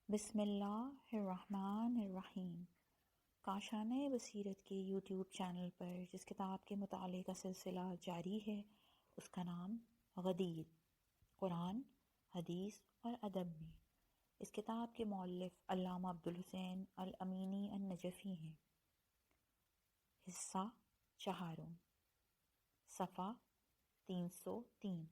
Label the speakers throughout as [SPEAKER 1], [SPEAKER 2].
[SPEAKER 1] بسم اللہ الرحمن الرحیم۔ کاشانہ بصیرت کے یوٹیوب چینل پر جس کتاب کے مطالعے کا سلسلہ جاری ہے اس کا نام غدیر قرآن، حدیث اور ادب میں۔ اس کتاب کے مؤلف علامہ عبدالحسین الامینی النجفی ہیں۔ حصہ چہارم، صفحہ 303۔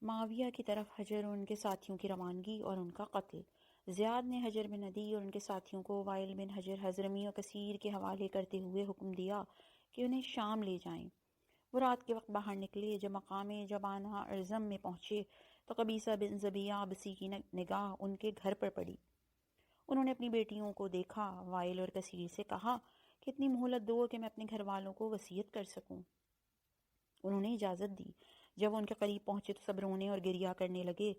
[SPEAKER 1] معاویہ کی طرف حجر اور ان کے ساتھیوں کی روانگی اور ان کا قتل۔ زیاد نے حجر بن عدی اور ان کے ساتھیوں کو وائل بن حجر حضرمی اور کثیر کے حوالے کرتے ہوئے حکم دیا کہ انہیں شام لے جائیں۔ وہ رات کے وقت باہر نکلے۔ جب مقام جبانہ ارزم میں پہنچے تو قبیصہ بن ذبیہ عبسی کی نگاہ ان کے گھر پر پڑی۔ انہوں نے اپنی بیٹیوں کو دیکھا۔ وائل اور کثیر سے کہا کہ اتنی مہلت دو کہ میں اپنے گھر والوں کو وصیت کر سکوں۔ انہوں نے اجازت دی۔ جب وہ ان کے قریب پہنچے تو سب رونے اور گریہ کرنے لگے۔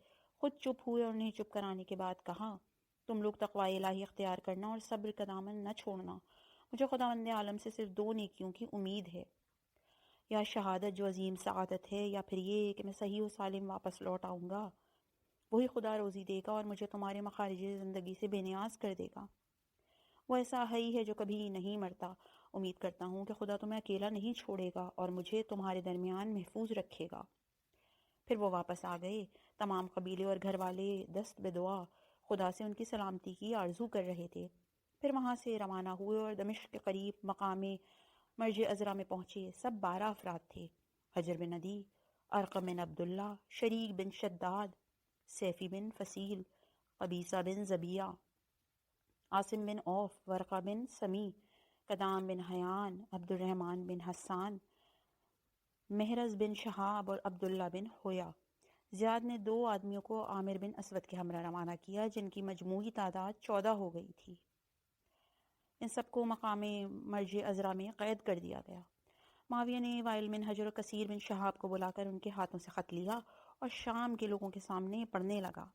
[SPEAKER 1] خود چپ ہوئے اور انہیں چپ کرانے کے بعد کہا، تم لوگ تقوی الہی اختیار کرنا اور صبر کا دامن نہ چھوڑنا۔ مجھے خداوند عالم سے صرف دو نیکیوں کی امید ہے، یا شہادت جو عظیم سعادت ہے، یا پھر یہ کہ میں صحیح و سالم واپس لوٹ آؤں گا۔ وہی خدا روزی دے گا اور مجھے تمہارے مخارج زندگی سے بے نیاز کر دے گا۔ وہ ایسا حی ہے جو کبھی نہیں مرتا۔ امید کرتا ہوں کہ خدا تمہیں اکیلا نہیں چھوڑے گا اور مجھے تمہارے درمیان محفوظ رکھے گا۔ پھر وہ واپس آ گئے۔ تمام قبیلے اور گھر والے دست بدعا خدا سے ان کی سلامتی کی آرزو کر رہے تھے۔ پھر وہاں سے روانہ ہوئے اور دمشق کے قریب مقام مرج عذرا میں پہنچے۔ سب 12 افراد تھے: حجر بن عدی، ارقم بن عبداللہ، شریک بن شداد، سیفی بن فصیل، قبیصہ بن ذبیہ، عاصم بن عوف، ورقہ بن سمی، قدام بن حیان، عبد الرحمن بن حسان، محرز بن شہاب اور عبداللہ بن ہویا۔ زیاد نے 2 آدمیوں کو عامر بن اسود کے ہمراہ روانہ کیا جن کی مجموعی تعداد 14 ہو گئی تھی۔ ان سب کو مقام مرج عذرا میں قید کر دیا گیا۔ معاویہ نے وائل بن حجر اور کثیر بن شہاب کو بلا کر ان کے ہاتھوں سے خط لیا اور شام کے لوگوں کے سامنے پڑھنے لگا۔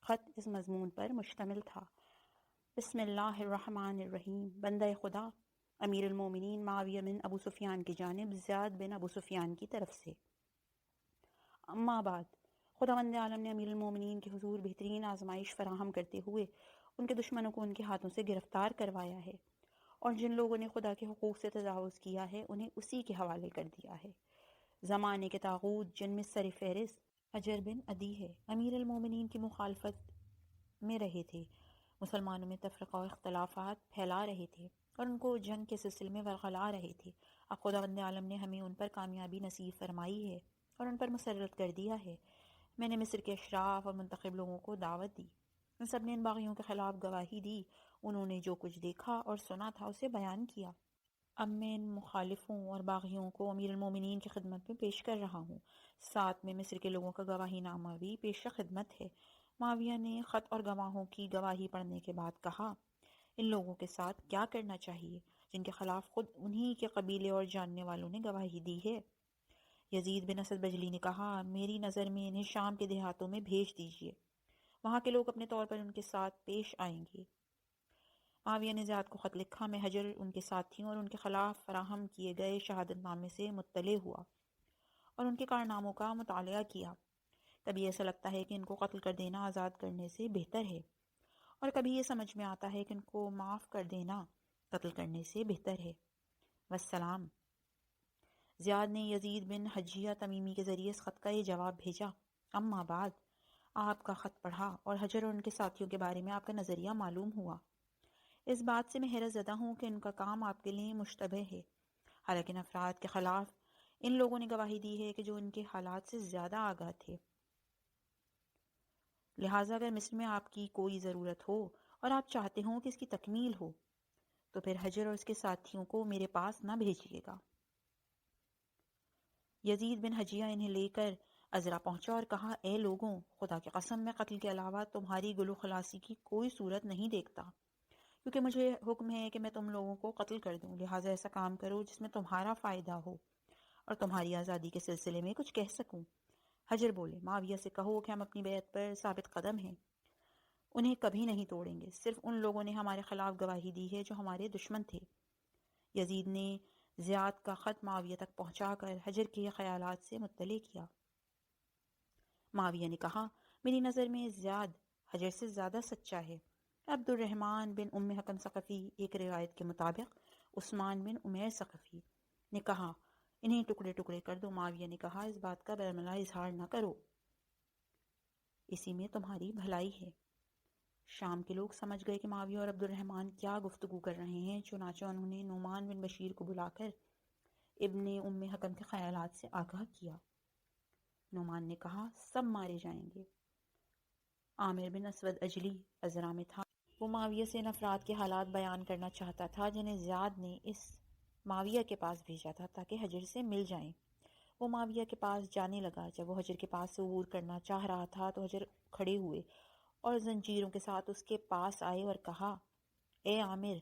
[SPEAKER 1] خط اس مضمون پر مشتمل تھا: بسم اللہ الرحمن الرحیم، بندہ خدا امیر المومنین معاویہ بن ابو سفیان کی جانب زیاد بن ابو سفیان کی طرف سے۔ اما بعد، خداوند عالم نے امیر المومنین کے حضور بہترین آزمائش فراہم کرتے ہوئے ان کے دشمنوں کو ان کے ہاتھوں سے گرفتار کروایا ہے، اور جن لوگوں نے خدا کے حقوق سے تجاوز کیا ہے انہیں اسی کے حوالے کر دیا ہے۔ زمانے کے طاغوت جن میں سر فہرست حجر بن عدی ہے، امیر المومنین کی مخالفت میں رہے تھے، مسلمانوں میں تفرقہ و اختلافات پھیلا رہے تھے اور ان کو جنگ کے سلسلے میں ورغلا رہے تھے۔ اب خداوند عالم نے ہمیں ان پر کامیابی نصیب فرمائی ہے اور ان پر مسرت کر دیا ہے۔ میں نے مصر کے اشراف اور منتخب لوگوں کو دعوت دی۔ ان سب نے ان باغیوں کے خلاف گواہی دی۔ انہوں نے جو کچھ دیکھا اور سنا تھا اسے بیان کیا۔ اب میں ان مخالفوں اور باغیوں کو امیر المومنین کی خدمت میں پیش کر رہا ہوں۔ ساتھ میں مصر کے لوگوں کا گواہی نامہ بھی پیش خدمت ہے۔ معاویہ نے خط اور گواہوں کی گواہی پڑھنے کے بعد کہا، ان لوگوں کے ساتھ کیا کرنا چاہیے جن کے خلاف خود انہی کے قبیلے اور جاننے والوں نے گواہی دی ہے؟ یزید بن اسد بجلی نے کہا، میری نظر میں انہیں شام کے دیہاتوں میں بھیج دیجیے، وہاں کے لوگ اپنے طور پر ان کے ساتھ پیش آئیں گے۔ معاویہ نے زیاد کو خط لکھا۔ میں حجر، ان کے ساتھیوں اور ان کے خلاف فراہم کیے گئے شہادت نامے سے مطلع ہوا اور ان کے کارناموں کا مطالعہ کیا۔ کبھی ایسا لگتا ہے کہ ان کو قتل کر دینا آزاد کرنے سے بہتر ہے، اور کبھی یہ سمجھ میں آتا ہے کہ ان کو معاف کر دینا قتل کرنے سے بہتر ہے۔ والسلام۔ زیاد نے یزید بن حجیہ تمیمی کے ذریعے اس خط کا یہ جواب بھیجا: اما بعد، آپ کا خط پڑھا اور حجر اور ان کے ساتھیوں کے بارے میں آپ کا نظریہ معلوم ہوا۔ اس بات سے میں حیرت زدہ ہوں کہ ان کا کام آپ کے لیے مشتبہ ہے، حالانکہ ان افراد کے خلاف ان لوگوں نے گواہی دی ہے کہ جو ان کے حالات سے زیادہ آگاہ تھے۔ لہٰذا اگر مصر میں آپ کی کوئی ضرورت ہو اور آپ چاہتے ہوں کہ اس کی تکمیل ہو تو پھر حجر اور اس کے ساتھیوں کو میرے پاس نہ بھیجیے گا۔ یزید بن حجیہ انہیں لے کر عذرا پہنچا اور کہا، اے لوگوں، خدا کی قسم میں قتل کے علاوہ تمہاری گلو خلاصی کی کوئی صورت نہیں دیکھتا، کیونکہ مجھے حکم ہے کہ میں تم لوگوں کو قتل کر دوں۔ لہٰذا ایسا کام کرو جس میں تمہارا فائدہ ہو اور تمہاری آزادی کے سلسلے میں کچھ کہہ سکوں۔ حجر بولے، معاویہ سے کہو کہ ہم اپنی بیعت پر ثابت قدم ہیں، انہیں کبھی نہیں توڑیں گے۔ صرف ان لوگوں نے ہمارے خلاف گواہی دی ہے جو ہمارے دشمن تھے۔ یزید نے زیاد کا خط معاویہ تک پہنچا کر حجر کے خیالات سے مطلع کیا۔ معاویہ نے کہا، میری نظر میں زیاد حجر سے زیادہ سچا ہے۔ عبد الرحمن بن ام حکم ثقفی، ایک روایت کے مطابق عثمان بن عمیر ثقفی نے کہا انہیں ٹکڑے ٹکڑے کر دو۔ معاویہ نے کہا اس بات کا برملا اظہار نہ کرو، اسی میں تمہاری بھلائی ہے۔ شام کے لوگ سمجھ گئے کہ معاویہ اور عبد الرحمن کیا گفتگو کر رہے ہیں، چنانچہ انہوں نے نعمان بن بشیر کو بلا کر ابن ام حکم کے خیالات سے آگاہ کیا۔ نعمان نے کہا سب مارے جائیں گے۔ عامر بن اسود اجلی عذرا میں تھا۔ وہ معاویہ سے ان افراد کے حالات بیان کرنا چاہتا تھا جنہیں زیاد نے اس معاویہ کے پاس بھیجا تھا تاکہ حجر سے مل جائیں۔ وہ معاویہ کے پاس جانے لگا۔ جب وہ حجر کے پاس سے عبور کرنا چاہ رہا تھا تو حجر کھڑے ہوئے اور زنجیروں کے ساتھ اس کے پاس آئے اور کہا اے عامر،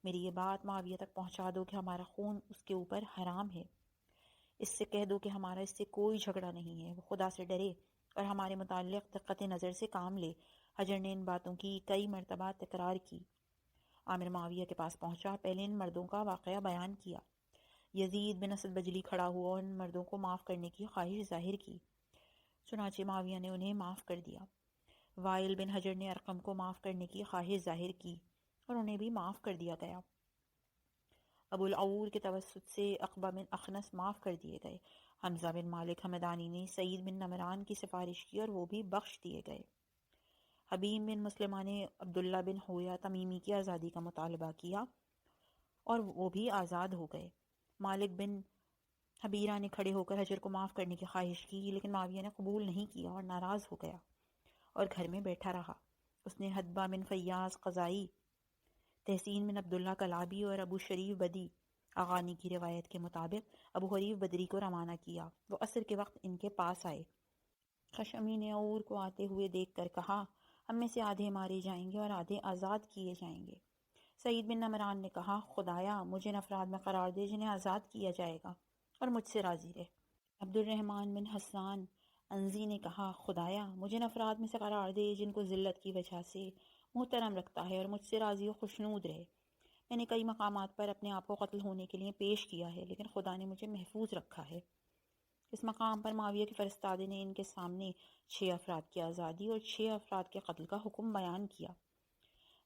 [SPEAKER 1] میری یہ بات معاویہ تک پہنچا دو کہ ہمارا خون اس کے اوپر حرام ہے۔ اس سے کہہ دو کہ ہمارا اس سے کوئی جھگڑا نہیں ہے، وہ خدا سے ڈرے اور ہمارے متعلق دقت نظر سے کام لے۔ حجر نے ان باتوں کی کئی مرتبہ تکرار کی۔ عامر معاویہ کے پاس پہنچا، پہلے ان مردوں کا واقعہ بیان کیا۔ یزید بن اسد بجلی کھڑا ہوا اور ان مردوں کو معاف کرنے کی خواہش ظاہر کی، چنانچہ معاویہ نے انہیں معاف کر دیا۔ وائل بن حجر نے ارقم کو معاف کرنے کی خواہش ظاہر کی اور انہیں بھی معاف کر دیا گیا۔ ابو العور کے توسط سے عقبہ بن اخنس معاف کر دیے گئے۔ حمزہ بن مالک حمدانی نے سعید بن نمران کی سفارش کی اور وہ بھی بخش دیے گئے۔ حبیم بن مسلمہ نے عبداللہ بن حویہ تمیمی کی آزادی کا مطالبہ کیا اور وہ بھی آزاد ہو گئے۔ مالک بن حبیرہ نے کھڑے ہو کر حجر کو معاف کرنے کی خواہش کی، لیکن معاویہ نے قبول نہیں کیا اور ناراض ہو گیا اور گھر میں بیٹھا رہا۔ اس نے حدبہ بن فیاض قضائی، تحسین بن عبداللہ کلابی اور ابو شریف بدی اغانی کی روایت کے مطابق ابو حریف بدری کو روانہ کیا۔ وہ عصر کے وقت ان کے پاس آئے۔ خشمی نے عور کو آتے ہوئے دیکھ کر کہا ہم میں سے آدھے مارے جائیں گے اور آدھے آزاد کیے جائیں گے۔ سعید بن نمران نے کہا خدایا مجھے ان افراد میں قرار دے جنہیں آزاد کیا جائے گا اور مجھ سے راضی رہ۔ عبد الرحمن بن حسان انزی نے کہا خدایا مجھے ان افراد میں سے قرار دے جن کو ذلت کی وجہ سے محترم رکھتا ہے اور مجھ سے راضی و خوشنود رہے۔ میں نے کئی مقامات پر اپنے آپ کو قتل ہونے کے لیے پیش کیا ہے، لیکن خدا نے مجھے محفوظ رکھا ہے۔ اس مقام پر معاویہ کے فرستادے نے ان کے سامنے 6 افراد کی آزادی اور 6 افراد کے قتل کا حکم بیان کیا۔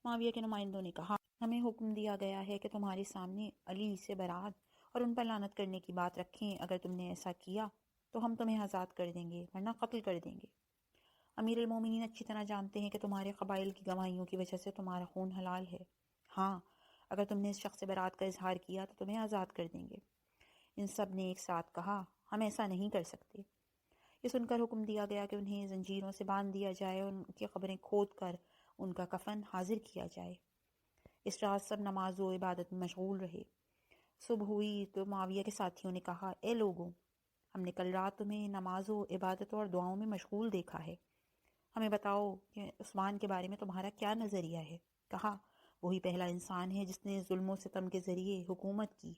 [SPEAKER 1] معاویہ کے نمائندوں نے کہا ہمیں حکم دیا گیا ہے کہ تمہارے سامنے علی سے برات اور ان پر لعنت کرنے کی بات رکھیں۔ اگر تم نے ایسا کیا تو ہم تمہیں آزاد کر دیں گے، ورنہ قتل کر دیں گے۔ امیر المومنین اچھی طرح جانتے ہیں کہ تمہارے قبائل کی گواہیوں کی وجہ سے تمہارا خون حلال ہے۔ ہاں، اگر تم نے اس شخص سے برات کا اظہار کیا تو تمہیں آزاد کر دیں گے۔ ان سب نے ایک ساتھ کہا ہم ایسا نہیں کر سکتے۔ یہ سن کر حکم دیا گیا کہ انہیں زنجیروں سے باندھ دیا جائے اور ان کی قبریں کھود کر ان کا کفن حاضر کیا جائے۔ اس رات سب نماز و عبادت میں مشغول رہے۔ صبح ہوئی تو معاویہ کے ساتھیوں نے کہا اے لوگوں، ہم نے کل رات تمہیں نماز و عبادت اور دعاؤں میں مشغول دیکھا ہے، ہمیں بتاؤ کہ عثمان کے بارے میں تمہارا کیا نظریہ ہے۔ کہا وہی پہلا انسان ہے جس نے ظلم و ستم کے ذریعے حکومت کی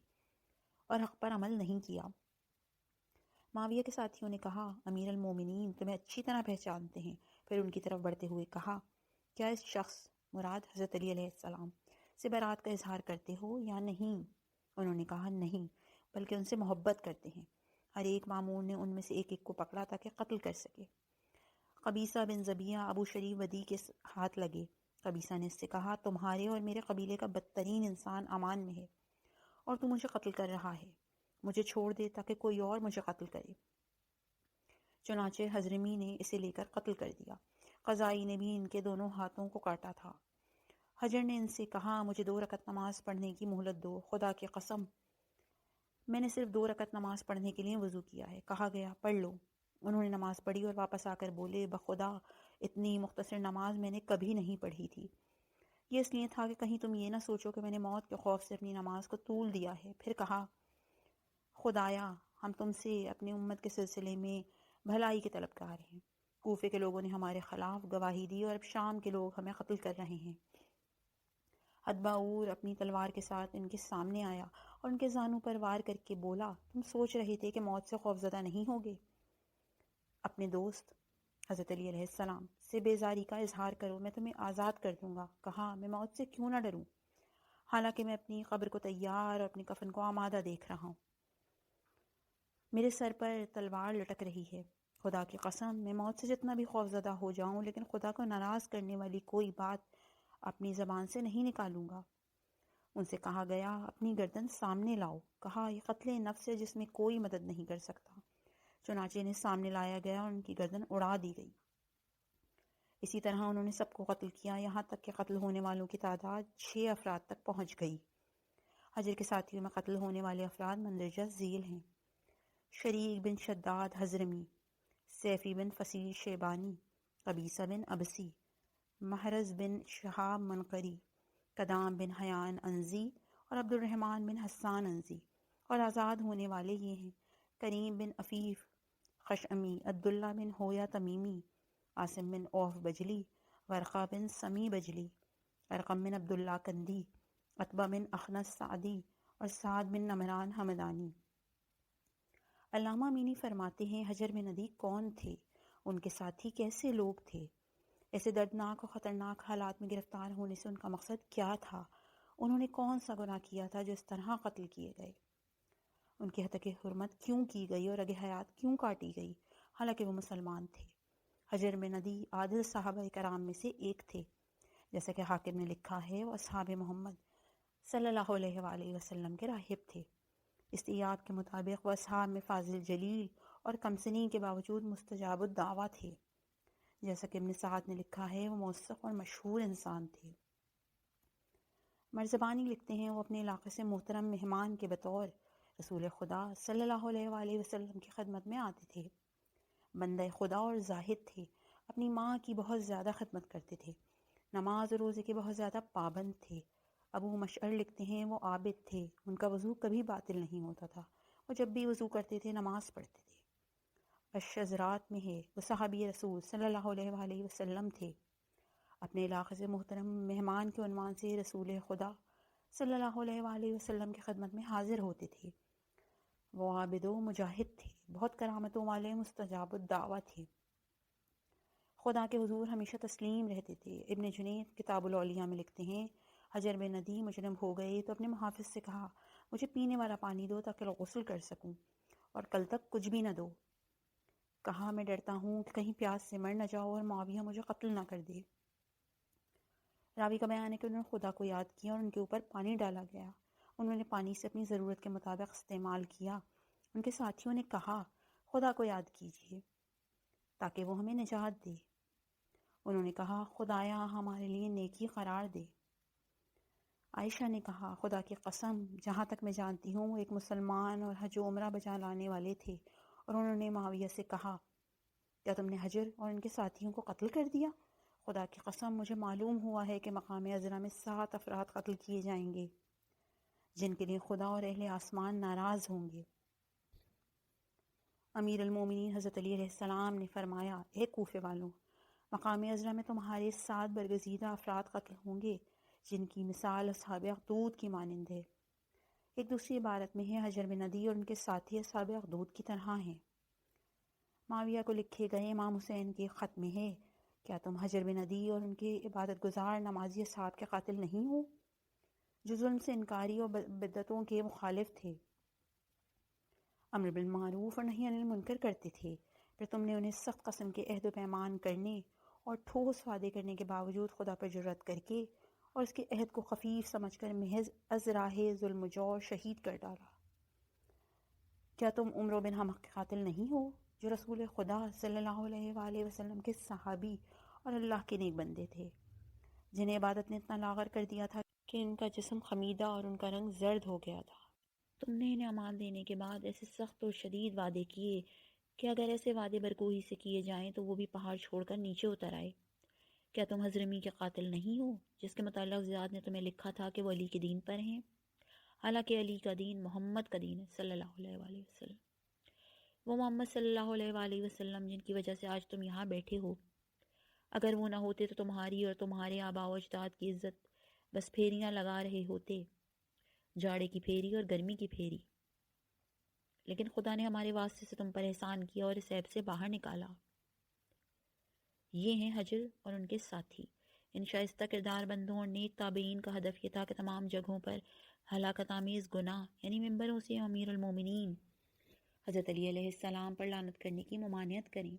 [SPEAKER 1] اور حق پر عمل نہیں کیا۔ معاویہ کے ساتھیوں نے کہا امیر المومنین تمہیں اچھی طرح پہچانتے ہیں۔ پھر ان کی طرف بڑھتے ہوئے کہا کیا اس شخص مراد حضرت علی علیہ السلام سے برات کا اظہار کرتے ہو یا نہیں؟ انہوں نے کہا نہیں، بلکہ ان سے محبت کرتے ہیں۔ ہر ایک مامور نے ان میں سے ایک ایک کو پکڑا تاکہ قتل کر سکے۔ قبیصہ بن زبیہ ابو شریف بدی کے ہاتھ لگے۔ قبیصہ نے اس سے کہا تمہارے اور میرے قبیلے کا بدترین انسان امان میں ہے اور تو مجھے قتل کر رہا ہے، مجھے چھوڑ دے تاکہ کوئی اور مجھے قتل کرے۔ چنانچہ حضرمی نے اسے لے کر قتل کر دیا۔ قضائی نے بھی ان کے دونوں ہاتھوں کو کاٹا تھا۔ حجر نے ان سے کہا مجھے 2 رکعت نماز پڑھنے کی مہلت دو، خدا کی قسم میں نے صرف 2 رکعت نماز پڑھنے کے لیے وضو کیا ہے۔ کہا گیا پڑھ لو۔ انہوں نے نماز پڑھی اور واپس آ کر بولے بخدا اتنی مختصر نماز میں نے کبھی نہیں پڑھی تھی۔ یہ اس لیے تھا کہ کہیں تم یہ نہ سوچو کہ میں نے موت کے خوف سے اپنی نماز کو طول دیا ہے۔ پھر کہا خدایا ہم تم سے اپنی امت کے سلسلے میں بھلائی کے طلبگار ہیں۔ کوفے کے لوگوں نے ہمارے خلاف گواہی دی اور اب شام کے لوگ ہمیں قتل کر رہے ہیں۔ حدباور اپنی تلوار کے ساتھ ان کے سامنے آیا اور ان کے زانوں پر وار کر کے بولا تم سوچ رہے تھے کہ موت سے خوفزدہ نہیں ہوگے؟ اپنے دوست حضرت علی علیہ السلام سے بیزاری کا اظہار کرو، میں تمہیں آزاد کر دوں گا۔ کہا میں موت سے کیوں نہ ڈروں، حالانکہ میں اپنی قبر کو تیار اور اپنی کفن کو آمادہ دیکھ رہا ہوں۔ میرے سر پر تلوار لٹک رہی ہے، خدا کی قسم میں موت سے جتنا بھی خوفزدہ ہو جاؤں لیکن خدا کو ناراض کرنے والی کوئی بات اپنی زبان سے نہیں نکالوں گا۔ ان سے کہا گیا اپنی گردن سامنے لاؤ۔ کہا یہ قتل نفس ہے جس میں کوئی مدد نہیں کر سکتا۔ چنانچہ انہیں سامنے لایا گیا اور ان کی گردن اڑا دی گئی۔ اسی طرح انہوں نے سب کو قتل کیا، یہاں تک کہ قتل ہونے والوں کی تعداد 6 افراد تک پہنچ گئی۔ حجر کے ساتھیوں میں قتل ہونے والے افراد مندرجہ ذیل ہیں: شریک بن شداد حضرمی، سیفی بن فصیل شیبانی، قبیصہ بن ابسی، محرز بن شہاب منقری، قدام بن حیان انزی اور عبد الرحمن بن حسان انزی۔ اور آزاد ہونے والے یہ ہیں: کریم بن عفیف خشعمی، عبداللہ بن ہویا تمیمی، عاصم بن اوف بجلی، ورقہ بن سمی بجلی، ارقم بن عبداللہ کندی، عتبہ بن اخنس سعدی اور سعد بن نمران حمدانی۔ علامہ امینی فرماتے ہیں حجر بن عدی کون تھے؟ ان کے ساتھی کیسے لوگ تھے؟ ایسے دردناک اور خطرناک حالات میں گرفتار ہونے سے ان کا مقصد کیا تھا؟ انہوں نے کون سا گناہ کیا تھا جو اس طرح قتل کیے گئے؟ ان کی حتک حرمت کیوں کی گئی اور رگ حیات کیوں کاٹی گئی حالانکہ وہ مسلمان تھے؟ حجر بن عدی عادل صحابہ کرام میں سے ایک تھے، جیسا کہ حاکم نے لکھا ہے وہ اصحاب محمد صلی اللہ علیہ وآلہ وسلم کے راہب تھے۔ استیاب کے مطابق وہ اصحاب میں فاضل جلیل اور کمسنی کے باوجود مستجاب الدعویٰ تھے، جیسا کہ ابن سعد نے لکھا ہے وہ موثق اور مشہور انسان تھے۔ مرزبانی لکھتے ہیں وہ اپنے علاقے سے محترم مہمان کے بطور رسول خدا صلی اللہ علیہ وآلہ وسلم کی خدمت میں آتے تھے۔ بندہ خدا اور زاہد تھے، اپنی ماں کی بہت زیادہ خدمت کرتے تھے، نماز اور روزے کے بہت زیادہ پابند تھے۔ ابو مشعر لکھتے ہیں وہ عابد تھے، ان کا وضو کبھی باطل نہیں ہوتا تھا، وہ جب بھی وضو کرتے تھے نماز پڑھتے تھے۔ الشذرات میں ہے وہ صحابی رسول صلی اللہ علیہ وآلہ وسلم تھے، اپنے علاقے سے محترم مہمان کے عنوان سے رسول خدا صلی اللہ علیہ وآلہ وسلم کی خدمت میں حاضر ہوتے تھے۔ وہ عابد و مجاہد تھے، بہت کرامتوں والے مستجاب الدعویٰ تھے، خدا کے حضور ہمیشہ تسلیم رہتے تھے۔ ابن جنید کتاب الاولیاء میں لکھتے ہیں حجر بن عدی مجرم ہو گئے تو اپنے محافظ سے کہا مجھے پینے والا پانی دو تاکہ غسل کر سکوں، اور کل تک کچھ بھی نہ دو۔ کہا میں ڈرتا ہوں کہ کہیں پیاس سے مر نہ جاؤ اور معاویہ مجھے قتل نہ کر دے۔ راوی کا بیان ہے کہ انہوں نے خدا کو یاد کیا اور ان کے اوپر پانی ڈالا گیا، انہوں نے پانی سے اپنی ضرورت کے مطابق استعمال کیا۔ ان کے ساتھیوں نے کہا خدا کو یاد کیجیے تاکہ وہ ہمیں نجات دے۔ انہوں نے کہا خدایا ہمارے لیے نیکی قرار دے۔ عائشہ نے کہا خدا کی قسم جہاں تک میں جانتی ہوں وہ ایک مسلمان اور حج و عمرہ بجا لانے والے تھے، اور انہوں نے معاویہ سے کہا کیا تم نے حجر اور ان کے ساتھیوں کو قتل کر دیا؟ خدا کی قسم مجھے معلوم ہوا ہے کہ مقام عذرا میں 7 افراد قتل کیے جائیں گے جن کے لیے خدا اور اہل آسمان ناراض ہوں گے۔ امیر المومنین حضرت علی علیہ السلام نے فرمایا اے کوفے والوں، مقام عذرا میں تمہارے 7 برگزیدہ افراد قتل ہوں گے جن کی مثال اصحاب اخدود کی مانند ہے۔ ایک دوسری عبارت میں ہے حجر بن عدی اور ان کے ساتھی اصحاب اخدود کی طرح ہیں۔ معاویہ کو لکھے گئے امام حسین کے خط میں ہے کیا تم حجر بن عدی اور ان کے عبادت گزار نمازی اصحاب کے قاتل نہیں ہو جو ظلم سے انکاری اور بدعتوں کے مخالف تھے، امر بالمعروف اور نہی عن المنکر کرتے تھے، پھر تم نے انہیں سخت قسم کے عہد و پیمان کرنے اور ٹھوس وعدے کرنے کے باوجود خدا پر جرأت کر کے اور اس کے عہد کو خفیف سمجھ کر محض از راہ ظلم و جور شہید کر ڈالا۔ کیا تم عمرو بن حمق کے قاتل نہیں ہو جو رسول خدا صلی اللہ علیہ وآلہ وسلم کے صحابی اور اللہ کے نیک بندے تھے، جنہیں عبادت نے اتنا لاغر کر دیا تھا کہ ان کا جسم خمیدہ اور ان کا رنگ زرد ہو گیا تھا؟ تم نے انہیں امان دینے کے بعد ایسے سخت اور شدید وعدے کیے کہ اگر ایسے وعدے برگوہی سے کیے جائیں تو وہ بھی پہاڑ چھوڑ کر نیچے اتر آئے۔ کیا تم حضرمی کے قاتل نہیں ہو جس کے متعلق زیاد نے تمہیں لکھا تھا کہ وہ علی کے دین پر ہیں، حالانکہ علی کا دین محمد کا دین ہے صلی اللہ علیہ وآلہ وسلم؟ وہ محمد صلی اللہ علیہ وآلہ وسلم جن کی وجہ سے آج تم یہاں بیٹھے ہو، اگر وہ نہ ہوتے تو تمہاری اور تمہارے آباء و اجداد کی عزت بس پھیریاں لگا رہے ہوتے، جاڑے کی پھیری اور گرمی کی پھیری، لیکن خدا نے ہمارے واسطے سے تم پر احسان کیا اور اس عیب سے باہر نکالا۔ یہ ہیں حجر اور ان کے ساتھی۔ ان شائستہ کردار بندوں اور نیک تابعین کا ہدف یہ تھا کہ تمام جگہوں پر ہلاکت آمیز گناہ یعنی ممبروں سے امیر المومنین حضرت علی علیہ السلام پر لعنت کرنے کی ممانعت کریں۔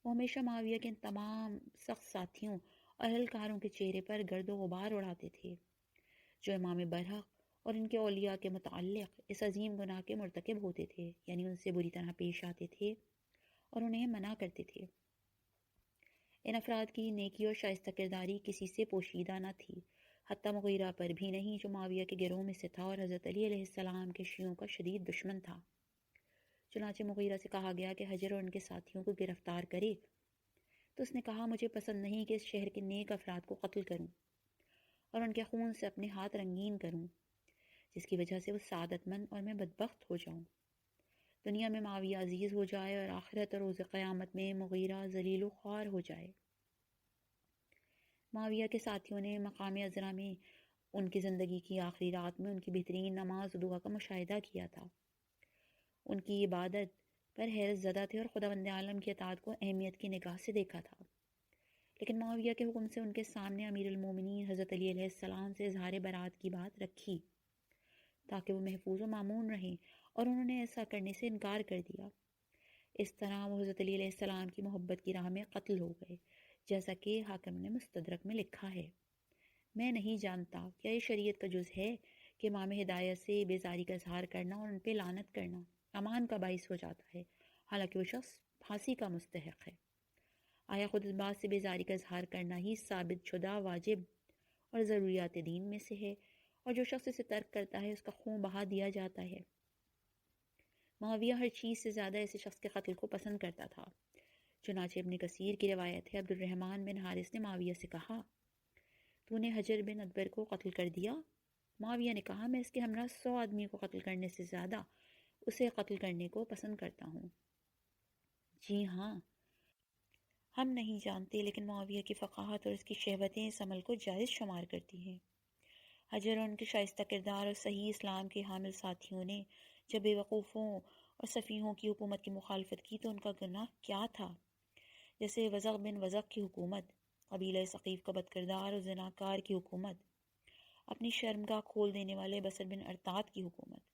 [SPEAKER 1] وہ ہمیشہ معاویہ کے ان تمام سخت ساتھیوں اور اہلکاروں کے چہرے پر گرد و غبار اڑاتے تھے جو امام برحق اور ان کے اولیاء کے متعلق اس عظیم گناہ کے مرتکب ہوتے تھے، یعنی ان سے بری طرح پیش آتے تھے اور انہیں منع کرتے تھے۔ ان افراد کی نیکی اور شائستہ کرداری کسی سے پوشیدہ نہ تھی، حتیٰ مغیرہ پر بھی نہیں جو معاویہ کے گروہ میں سے تھا اور حضرت علی علیہ السلام کے شیعوں کا شدید دشمن تھا۔ چنانچہ مغیرہ سے کہا گیا کہ حجر اور ان کے ساتھیوں کو گرفتار کرے، تو اس نے کہا مجھے پسند نہیں کہ اس شہر کے نیک افراد کو قتل کروں اور ان کے خون سے اپنے ہاتھ رنگین کروں، جس کی وجہ سے وہ سعادت مند اور میں بدبخت ہو جاؤں، دنیا میں معاویہ عزیز ہو جائے اور آخرت اور روز قیامت میں مغیرہ ذلیل و خوار ہو جائے۔ معاویہ کے ساتھیوں نے مقام عذرا میں ان کی زندگی کی آخری رات میں ان کی بہترین نماز و دعا کا مشاہدہ کیا تھا۔ ان کی عبادت پر حیرت زدہ تھے اور خداوند عالم کی اطاعت کو اہمیت کی نگاہ سے دیکھا تھا، لیکن معاویہ کے حکم سے ان کے سامنے امیر المومنین حضرت علی علیہ السلام سے اظہار برات کی بات رکھی تاکہ وہ محفوظ و مامون رہیں، اور انہوں نے ایسا کرنے سے انکار کر دیا۔ اس طرح وہ حضرت علی علیہ السلام کی محبت کی راہ میں قتل ہو گئے، جیسا کہ حاکم نے مستدرک میں لکھا ہے۔ میں نہیں جانتا کیا یہ شریعت کا جز ہے کہ امام ہدایت سے بیزاری کا اظہار کرنا اور ان پہ لعنت کرنا امان کا باعث ہو جاتا ہے، حالانکہ وہ شخص پھانسی کا مستحق ہے۔ آیا خود اس بات سے بیزاری کا اظہار کرنا ہی ثابت شدہ واجب اور ضروریات دین میں سے ہے، اور جو شخص اسے ترک کرتا ہے اس کا خون بہا دیا جاتا ہے۔ معاویہ ہر چیز سے زیادہ ایسے شخص کے قتل کو پسند کرتا تھا۔ چنانچہ ابن کثیر کی روایت ہے، عبد الرحمن بن حارث نے معاویہ سے کہا تو نے حجر بن ادبر کو قتل کر دیا؟ معاویہ نے کہا میں اس کے ہمراہ 100 آدمی کو قتل کرنے سے زیادہ اسے قتل کرنے کو پسند کرتا ہوں۔ جی ہاں، ہم نہیں جانتے، لیکن معاویہ کی فقاہت اور اس کی شہوتیں اس عمل کو جائز شمار کرتی ہیں۔ حجر اور ان کے شائستہ کردار اور صحیح اسلام کے حامل ساتھیوں نے جب بے وقوفوں اور سفیہوں کی حکومت کی مخالفت کی تو ان کا گناہ کیا تھا؟ جیسے وزغ بن وزغ کی حکومت، قبیلہ ثقیف کا بدکردار اور زناکار کی حکومت، اپنی شرمگاہ کھول دینے والے بسر بن ارتاد کی حکومت،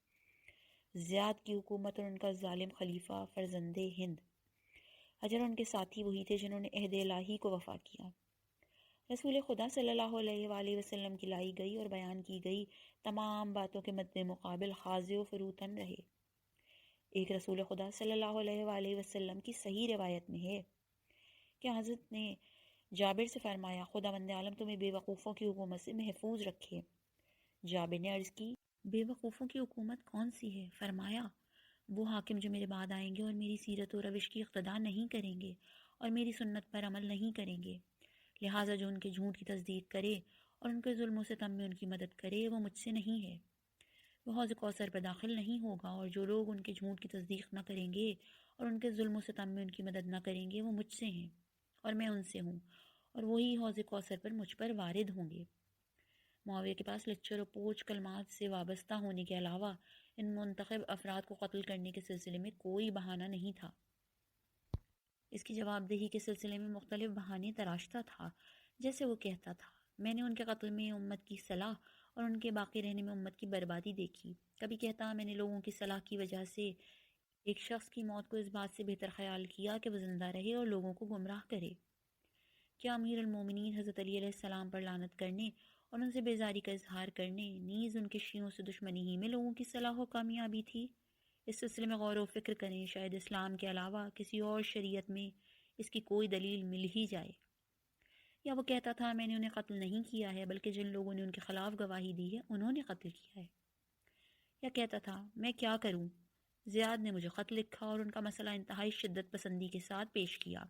[SPEAKER 1] زیاد کی حکومت اور ان کا ظالم خلیفہ فرزند ہند۔ حجر ان کے ساتھی وہی تھے جنہوں نے عہد الہی کو وفا کیا۔ رسول خدا صلی اللہ علیہ وآلہ وسلم کی لائی گئی اور بیان کی گئی تمام باتوں کے مد مقابل خاضع و فروتن رہے۔ ایک رسول خدا صلی اللہ علیہ وآلہ وسلم کی صحیح روایت میں ہے کہ حضرت نے جابر سے فرمایا خداوند عالم تمہیں بے وقوفوں کی حکومت سے محفوظ رکھے۔ جابر نے عرض کی بے وقوفوں کی حکومت کون سی ہے؟ فرمایا وہ حاکم جو میرے بعد آئیں گے اور میری سیرت و روش کی اقتداء نہیں کریں گے اور میری سنت پر عمل نہیں کریں گے، لہٰذا جو ان کے جھوٹ کی تصدیق کرے اور ان کے ظلم و ستم میں ان کی مدد کرے وہ مجھ سے نہیں ہے، وہ حوض کوثر پر داخل نہیں ہوگا، اور جو لوگ ان کے جھوٹ کی تصدیق نہ کریں گے اور ان کے ظلم و ستم میں ان کی مدد نہ کریں گے وہ مجھ سے ہیں اور میں ان سے ہوں، اور وہی حوض کوثر پر مجھ پر وارد ہوں گے۔ معاویہ کے پاس لچر و پوچ کلمات سے وابستہ ہونے کے علاوہ ان منتخب افراد کو قتل کرنے کے سلسلے میں کوئی بہانہ نہیں تھا۔ اس کی جواب دہی کے سلسلے میں مختلف بہانے تراشتا تھا، جیسے وہ کہتا تھا میں نے ان کے قتل میں امت کی صلاح اور ان کے باقی رہنے میں امت کی بربادی دیکھی۔ کبھی کہتا میں نے لوگوں کی صلاح کی وجہ سے ایک شخص کی موت کو اس بات سے بہتر خیال کیا کہ وہ زندہ رہے اور لوگوں کو گمراہ کرے۔ کیا امیر المومنین حضرت علی علیہ السلام پر لعنت کرنے اور ان سے بیزاری کا اظہار کرنے نیز ان کے شیعوں سے دشمنی ہی میں لوگوں کی صلاح و کامیابی تھی؟ اس سلسلے میں غور و فکر کریں، شاید اسلام کے علاوہ کسی اور شریعت میں اس کی کوئی دلیل مل ہی جائے۔ یا وہ کہتا تھا میں نے انہیں قتل نہیں کیا ہے بلکہ جن لوگوں نے ان کے خلاف گواہی دی ہے انہوں نے قتل کیا ہے۔ یا کہتا تھا میں کیا کروں، زیاد نے مجھے خط لکھا اور ان کا مسئلہ انتہائی شدت پسندی کے ساتھ پیش کیا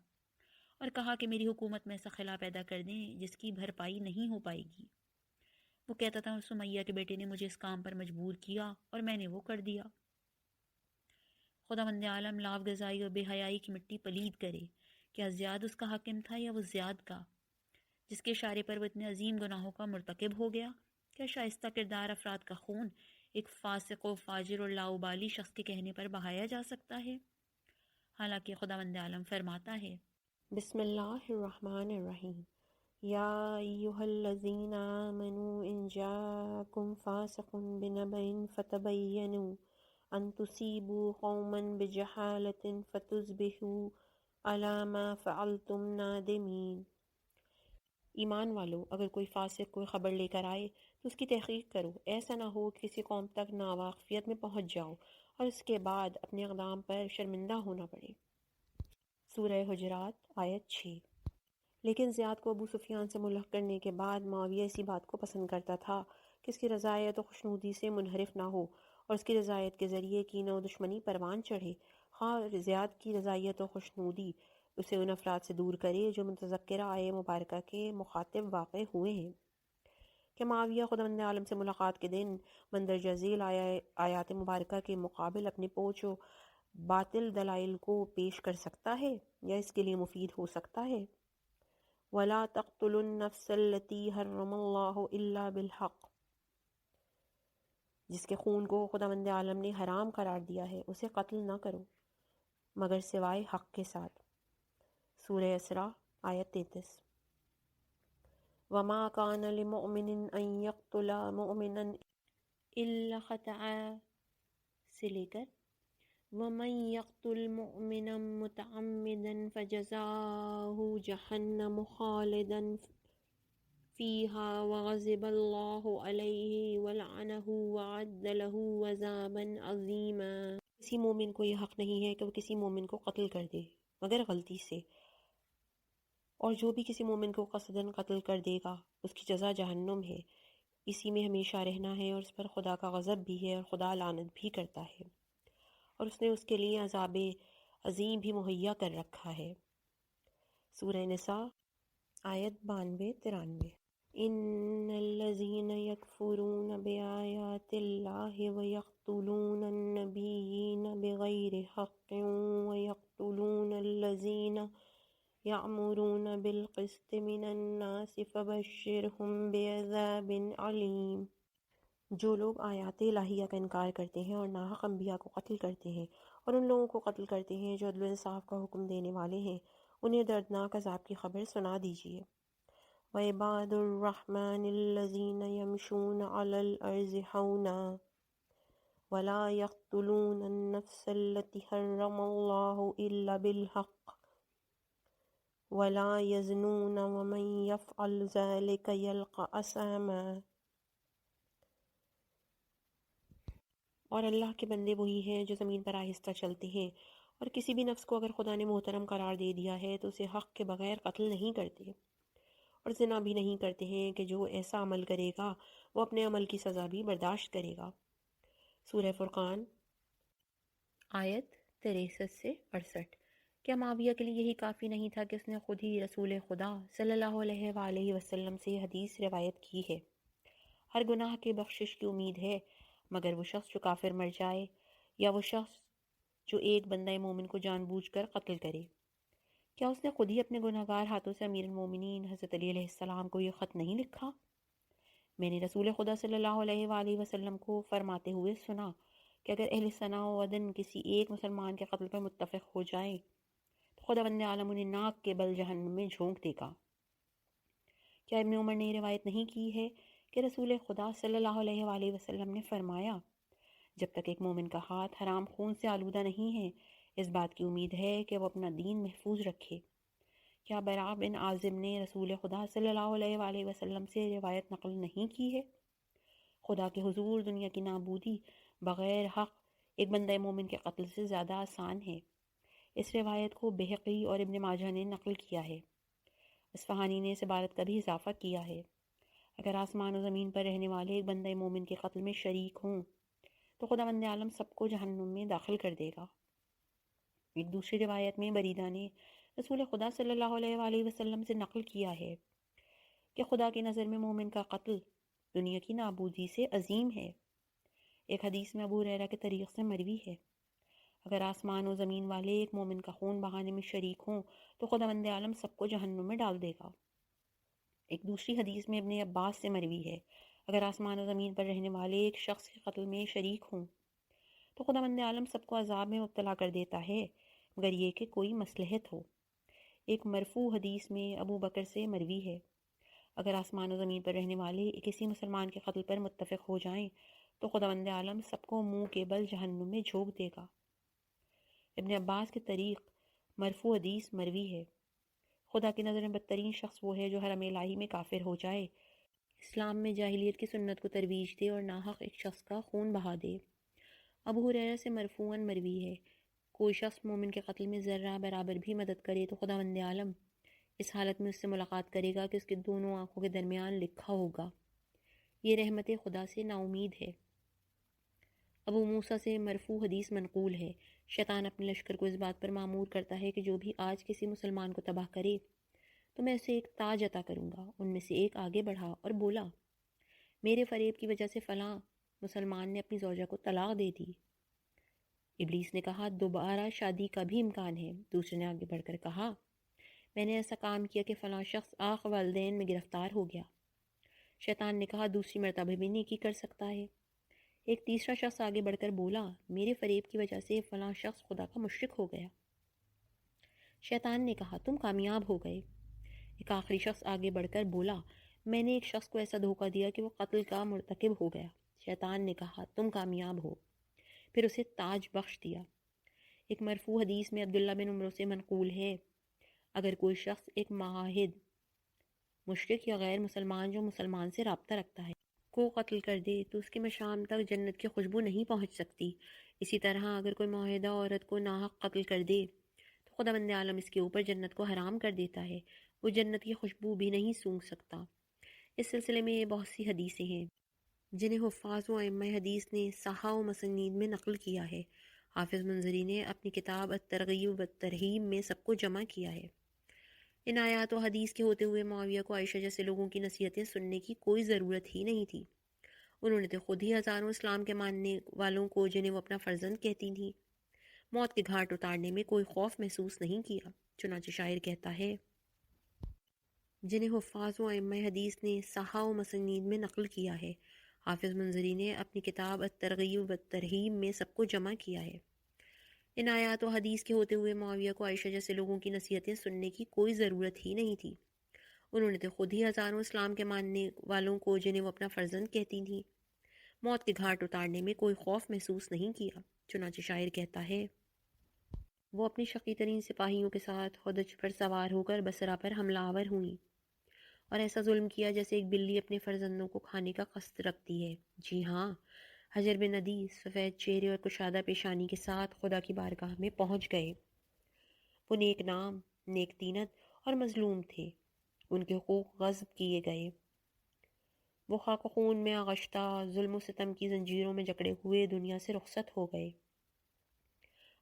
[SPEAKER 1] اور کہا کہ میری حکومت میں ایسا خلا پیدا کر دیں جس کی بھرپائی نہیں ہو پائے گی۔ وہ کہتا تھا سمیہ کے بیٹے نے مجھے اس کام پر مجبور کیا اور میں نے وہ کر دیا۔ خداوند عالم لاو غذائی اور بے حیائی کی مٹی پلید کرے، کیا زیاد اس کا حاکم تھا یا وہ زیاد کا، جس کے اشارے پر وہ اتنے عظیم گناہوں کا مرتکب ہو گیا؟ کیا شائستہ کردار افراد کا خون ایک فاسق و فاجر اور لاؤبالی شخص کے کہنے پر بہایا جا سکتا ہے؟ حالانکہ خداوند عالم فرماتا ہے
[SPEAKER 2] بسم اللہ الرحمن الرحیم یا ایہا الذین آمنوا ان جاءکم فاسق بنبأ فتبینوا أن تصيبوا قوما بجهالة فتصبحوا على ما فعلتم نادمين۔ ایمان والو، اگر کوئی فاسق کوئی خبر لے کر آئے تو اس کی تحقیق کرو، ایسا نہ ہو کہ کسی قوم تک ناواقفیت میں پہنچ جاؤ اور اس کے بعد اپنے اقدام پر شرمندہ ہونا پڑے۔ سورہ حجرات آیت 6۔ لیکن زیاد کو ابو سفیان سے ملحق کرنے کے بعد معاویہ اسی بات کو پسند کرتا تھا کہ اس کی رضایت و خوشنودی سے منحرف نہ ہو اور اس کی رضایت کے ذریعے کینہ و دشمنی پروان چڑھے، خواہ زیاد کی رضایت و خوشنودی اسے ان افراد سے دور کرے جو متذکرہ آیہ مبارکہ کے مخاطب واقع ہوئے ہیں کہ معاویہ خداوند عالم سے ملاقات کے دن مندرجہ ذیل آیات مبارکہ کے مقابل اپنے پوچھ و باطل دلائل کو پیش کر سکتا ہے یا اس کے لیے مفید ہو سکتا ہے۔ وَلَا تَقْتُلُوا النَّفْسَ الَّتِي حَرَّمَ اللَّهُ إِلَّا بِالْحَقِّ، جس کے خون کو خداوند عالم نے حرام قرار دیا ہے اسے قتل نہ کرو مگر سوائے حق کے ساتھ۔ سورہ اسراء آیت 33۔ وَمَا كَانَ لِمُؤْمِنٍ أَن يَقْتُلَ مُؤْمِنًا إِلَّا خَطَأً سے لے کر وَمَن يَقْتُلْ مُؤْمِنًا مُتَعَمِّدًا فَجَزَاؤُهُ جَهَنَّمُ خَالِدًا فِيهَا وَغَضِبَ اللَّهُ عَلَيْهِ وَلَعَنَهُ وَأَعَدَّ لَهُ عَذَابًا عَظِيمًا۔ کسی مومن کو یہ حق نہیں ہے کہ وہ کسی مومن کو قتل کر دے مگر غلطی سے، اور جو بھی کسی مومن کو قصداً قتل کر دے گا اس کی جزا جہنم ہے، اسی میں ہمیشہ رہنا ہے اور اس پر خدا کا غضب بھی ہے اور خدا لعنت بھی کرتا ہے اور اس نے اس کے لیے عذاب عظیم بھی مہیا کر رکھا ہے۔ سورہ نساء آیت 92-93۔ ان الذين يكفرون بآيات الله ويقتلون النبيين بغير حق ويقتلون الذين يأمرون بالقسط من الناس فبشرهم بعذاب عليم۔ جو لوگ آیات الہیہ کا انکار کرتے ہیں اور ناحق انبیاء کو قتل کرتے ہیں اور ان لوگوں کو قتل کرتے ہیں جو عدل و انصاف کا حکم دینے والے ہیں، انہیں دردناک عذاب کی خبر سنا دیجیے۔ وعباد الرحمن الذین یمشون علی الارض ہونا ولا یقتلون النفس التي حرم اللہ الا بالحق ولا یزنون ومن یفعل ذلك یلقى اثاما۔ اور اللہ کے بندے وہی ہیں جو زمین پر آہستہ چلتے ہیں اور کسی بھی نفس کو اگر خدا نے محترم قرار دے دیا ہے تو اسے حق کے بغیر قتل نہیں کرتے، اور زنا بھی نہیں کرتے ہیں کہ جو ایسا عمل کرے گا وہ اپنے عمل کی سزا بھی برداشت کرے گا۔ سورہ فرقان آیت 63-68۔ کیا معاویہ کے لیے یہی کافی نہیں تھا کہ اس نے خود ہی رسول خدا صلی اللہ علیہ وآلہ وسلم سے یہ حدیث روایت کی ہے، ہر گناہ کی بخشش کی امید ہے مگر وہ شخص جو کافر مر جائے یا وہ شخص جو ایک بندہ مومن کو جان بوجھ کر قتل کرے۔ کیا اس نے خود ہی اپنے گناہگار ہاتھوں سے امیر المومنین حضرت علی علیہ السلام کو یہ خط نہیں لکھا؟ میں نے رسول خدا صلی اللہ علیہ وآلہ وسلم کو فرماتے ہوئے سنا کہ اگر اہل ثنا و عدن کسی ایک مسلمان کے قتل پر متفق ہو جائیں تو خداوند عالم انہیں ناک کے بل جہنم میں جھونک دے گا۔ کیا ابن عمر نے یہ روایت نہیں کی ہے کہ رسول خدا صلی اللہ علیہ وآلہ وسلم نے فرمایا جب تک ایک مومن کا ہاتھ حرام خون سے آلودہ نہیں ہے اس بات کی امید ہے کہ وہ اپنا دین محفوظ رکھے؟ کیا براء بن عازب نے رسول خدا صلی اللہ علیہ وآلہ وسلم سے روایت نقل نہیں کی ہے؟ خدا کے حضور دنیا کی نابودی بغیر حق ایک بندہ مومن کے قتل سے زیادہ آسان ہے۔ اس روایت کو بہقی اور ابن ماجہ نے نقل کیا ہے۔ اصفہانی نے اس عبارت کا بھی اضافہ کیا ہے، اگر آسمان و زمین پر رہنے والے ایک بندہ مومن کے قتل میں شریک ہوں تو خداوند عالم سب کو جہنم میں داخل کر دے گا۔ ایک دوسری روایت میں بریدہ نے رسول خدا صلی اللہ علیہ وآلہ وسلم سے نقل کیا ہے کہ خدا کی نظر میں مومن کا قتل دنیا کی نابودی سے عظیم ہے۔ ایک حدیث میں ابو ہریرہ کے طریق سے مروی ہے، اگر آسمان و زمین والے ایک مومن کا خون بہانے میں شریک ہوں تو خداوند عالم سب کو جہنم میں ڈال دے گا۔ ایک دوسری حدیث میں ابن عباس سے مروی ہے، اگر آسمان و زمین پر رہنے والے ایک شخص کے قتل میں شریک ہوں تو خداوند عالم سب کو عذاب میں مبتلا کر دیتا ہے مگر یہ کہ کوئی مصلحت ہو۔ ایک مرفوع حدیث میں ابو بکر سے مروی ہے، اگر آسمان و زمین پر رہنے والے کسی مسلمان کے قتل پر متفق ہو جائیں تو خداوند عالم سب کو منہ کے بل جہنم میں جھونک دے گا۔ ابن عباس کے طریق مرفوع حدیث مروی ہے، خدا کی نظر میں بدترین شخص وہ ہے جو حرم الہی میں کافر ہو جائے، اسلام میں جاہلیت کی سنت کو ترویج دے اور ناحق ایک شخص کا خون بہا دے۔ ابو ہریرہ سے مرفوعاً مروی ہے، کوئی شخص مومن کے قتل میں ذرہ برابر بھی مدد کرے تو خداوند عالم اس حالت میں اس سے ملاقات کرے گا کہ اس کے دونوں آنکھوں کے درمیان لکھا ہوگا، یہ رحمت خدا سے نا امید ہے۔ ابو موسیٰ سے مرفوع حدیث منقول ہے، شیطان اپنے لشکر کو اس بات پر معمور کرتا ہے کہ جو بھی آج کسی مسلمان کو تباہ کرے تو میں اسے ایک تاج عطا کروں گا۔ ان میں سے ایک آگے بڑھا اور بولا، میرے فریب کی وجہ سے فلاں مسلمان نے اپنی زوجہ کو طلاق دے دی۔ ابلیس نے کہا، دوبارہ شادی کا بھی امکان ہے۔ دوسرے نے آگے بڑھ کر کہا، میں نے ایسا کام کیا کہ فلاں شخص آق والدین میں گرفتار ہو گیا۔ شیطان نے کہا، دوسری مرتبہ بھی نیکی کر سکتا ہے۔ ایک تیسرا شخص آگے بڑھ کر بولا، میرے فریب کی وجہ سے فلاں شخص خدا کا مشرک ہو گیا۔ شیطان نے کہا، تم کامیاب ہو گئے۔ ایک آخری شخص آگے بڑھ کر بولا، میں نے ایک شخص کو ایسا دھوکہ دیا کہ وہ قتل کا مرتکب ہو گیا۔ شیطان نے کہا، تم کامیاب ہو، پھر اسے تاج بخش دیا۔ ایک مرفوع حدیث میں عبداللہ بن عمرو سے منقول ہے، اگر کوئی شخص ایک معاہد مشرک یا غیر مسلمان جو مسلمان سے رابطہ رکھتا ہے کو قتل کر دے تو اس کی مشام تک جنت کی خوشبو نہیں پہنچ سکتی۔ اسی طرح اگر کوئی معاہدہ عورت کو ناحق قتل کر دے تو خداوند عالم اس کے اوپر جنت کو حرام کر دیتا ہے، وہ جنت کی خوشبو بھی نہیں سونگھ سکتا۔ اس سلسلے میں بہت سی حدیثیں ہیں جنہیں حفاظ و ائمہ حدیث نے صحاح و مسانید میں نقل کیا ہے۔ حافظ منذری نے اپنی کتاب الترغیب والترہیب میں سب کو جمع کیا ہے۔ ان آیات و حدیث کے ہوتے ہوئے معاویہ کو عائشہ جیسے لوگوں کی نصیحتیں سننے کی کوئی ضرورت ہی نہیں تھی۔ انہوں نے تو خود ہی ہزاروں اسلام کے ماننے والوں کو، جنہیں وہ اپنا فرزند کہتی تھیں، موت کے گھاٹ اتارنے میں کوئی خوف محسوس نہیں کیا۔ چنانچہ شاعر کہتا ہے، جنہیں حفاظ و ائمہ حدیث نے صحاح و مسانید میں نقل کیا ہے۔ حافظ منذری نے اپنی کتاب الترغیب والترہیب میں سب کو جمع کیا ہے۔ ان آیات و حدیث کے ہوتے ہوئے معاویہ کو عائشہ جیسے لوگوں کی نصیحتیں سننے کی کوئی ضرورت ہی نہیں تھی۔ انہوں نے تو خود ہی ہزاروں اسلام کے ماننے والوں کو، جنہیں وہ اپنا فرزند کہتی تھیں، موت کے گھاٹ اتارنے میں کوئی خوف محسوس نہیں کیا۔ چنانچہ شاعر کہتا ہے، وہ اپنی شقی ترین سپاہیوں کے ساتھ ہودج پر سوار ہو کر بصرہ پر حملہ آور ہوئیں اور ایسا ظلم کیا جیسے ایک بلی اپنے فرزندوں کو کھانے کا قصد رکھتی ہے۔ جی ہاں، حجر بن عدی سفید چہرے اور کشادہ پیشانی کے ساتھ خدا کی بارگاہ میں پہنچ گئے۔ وہ نیک نام، نیک دینت اور مظلوم تھے، ان کے حقوق غصب کیے گئے۔ وہ خاک و خون میں آغشتہ، ظلم و ستم کی زنجیروں میں جکڑے ہوئے دنیا سے رخصت ہو گئے۔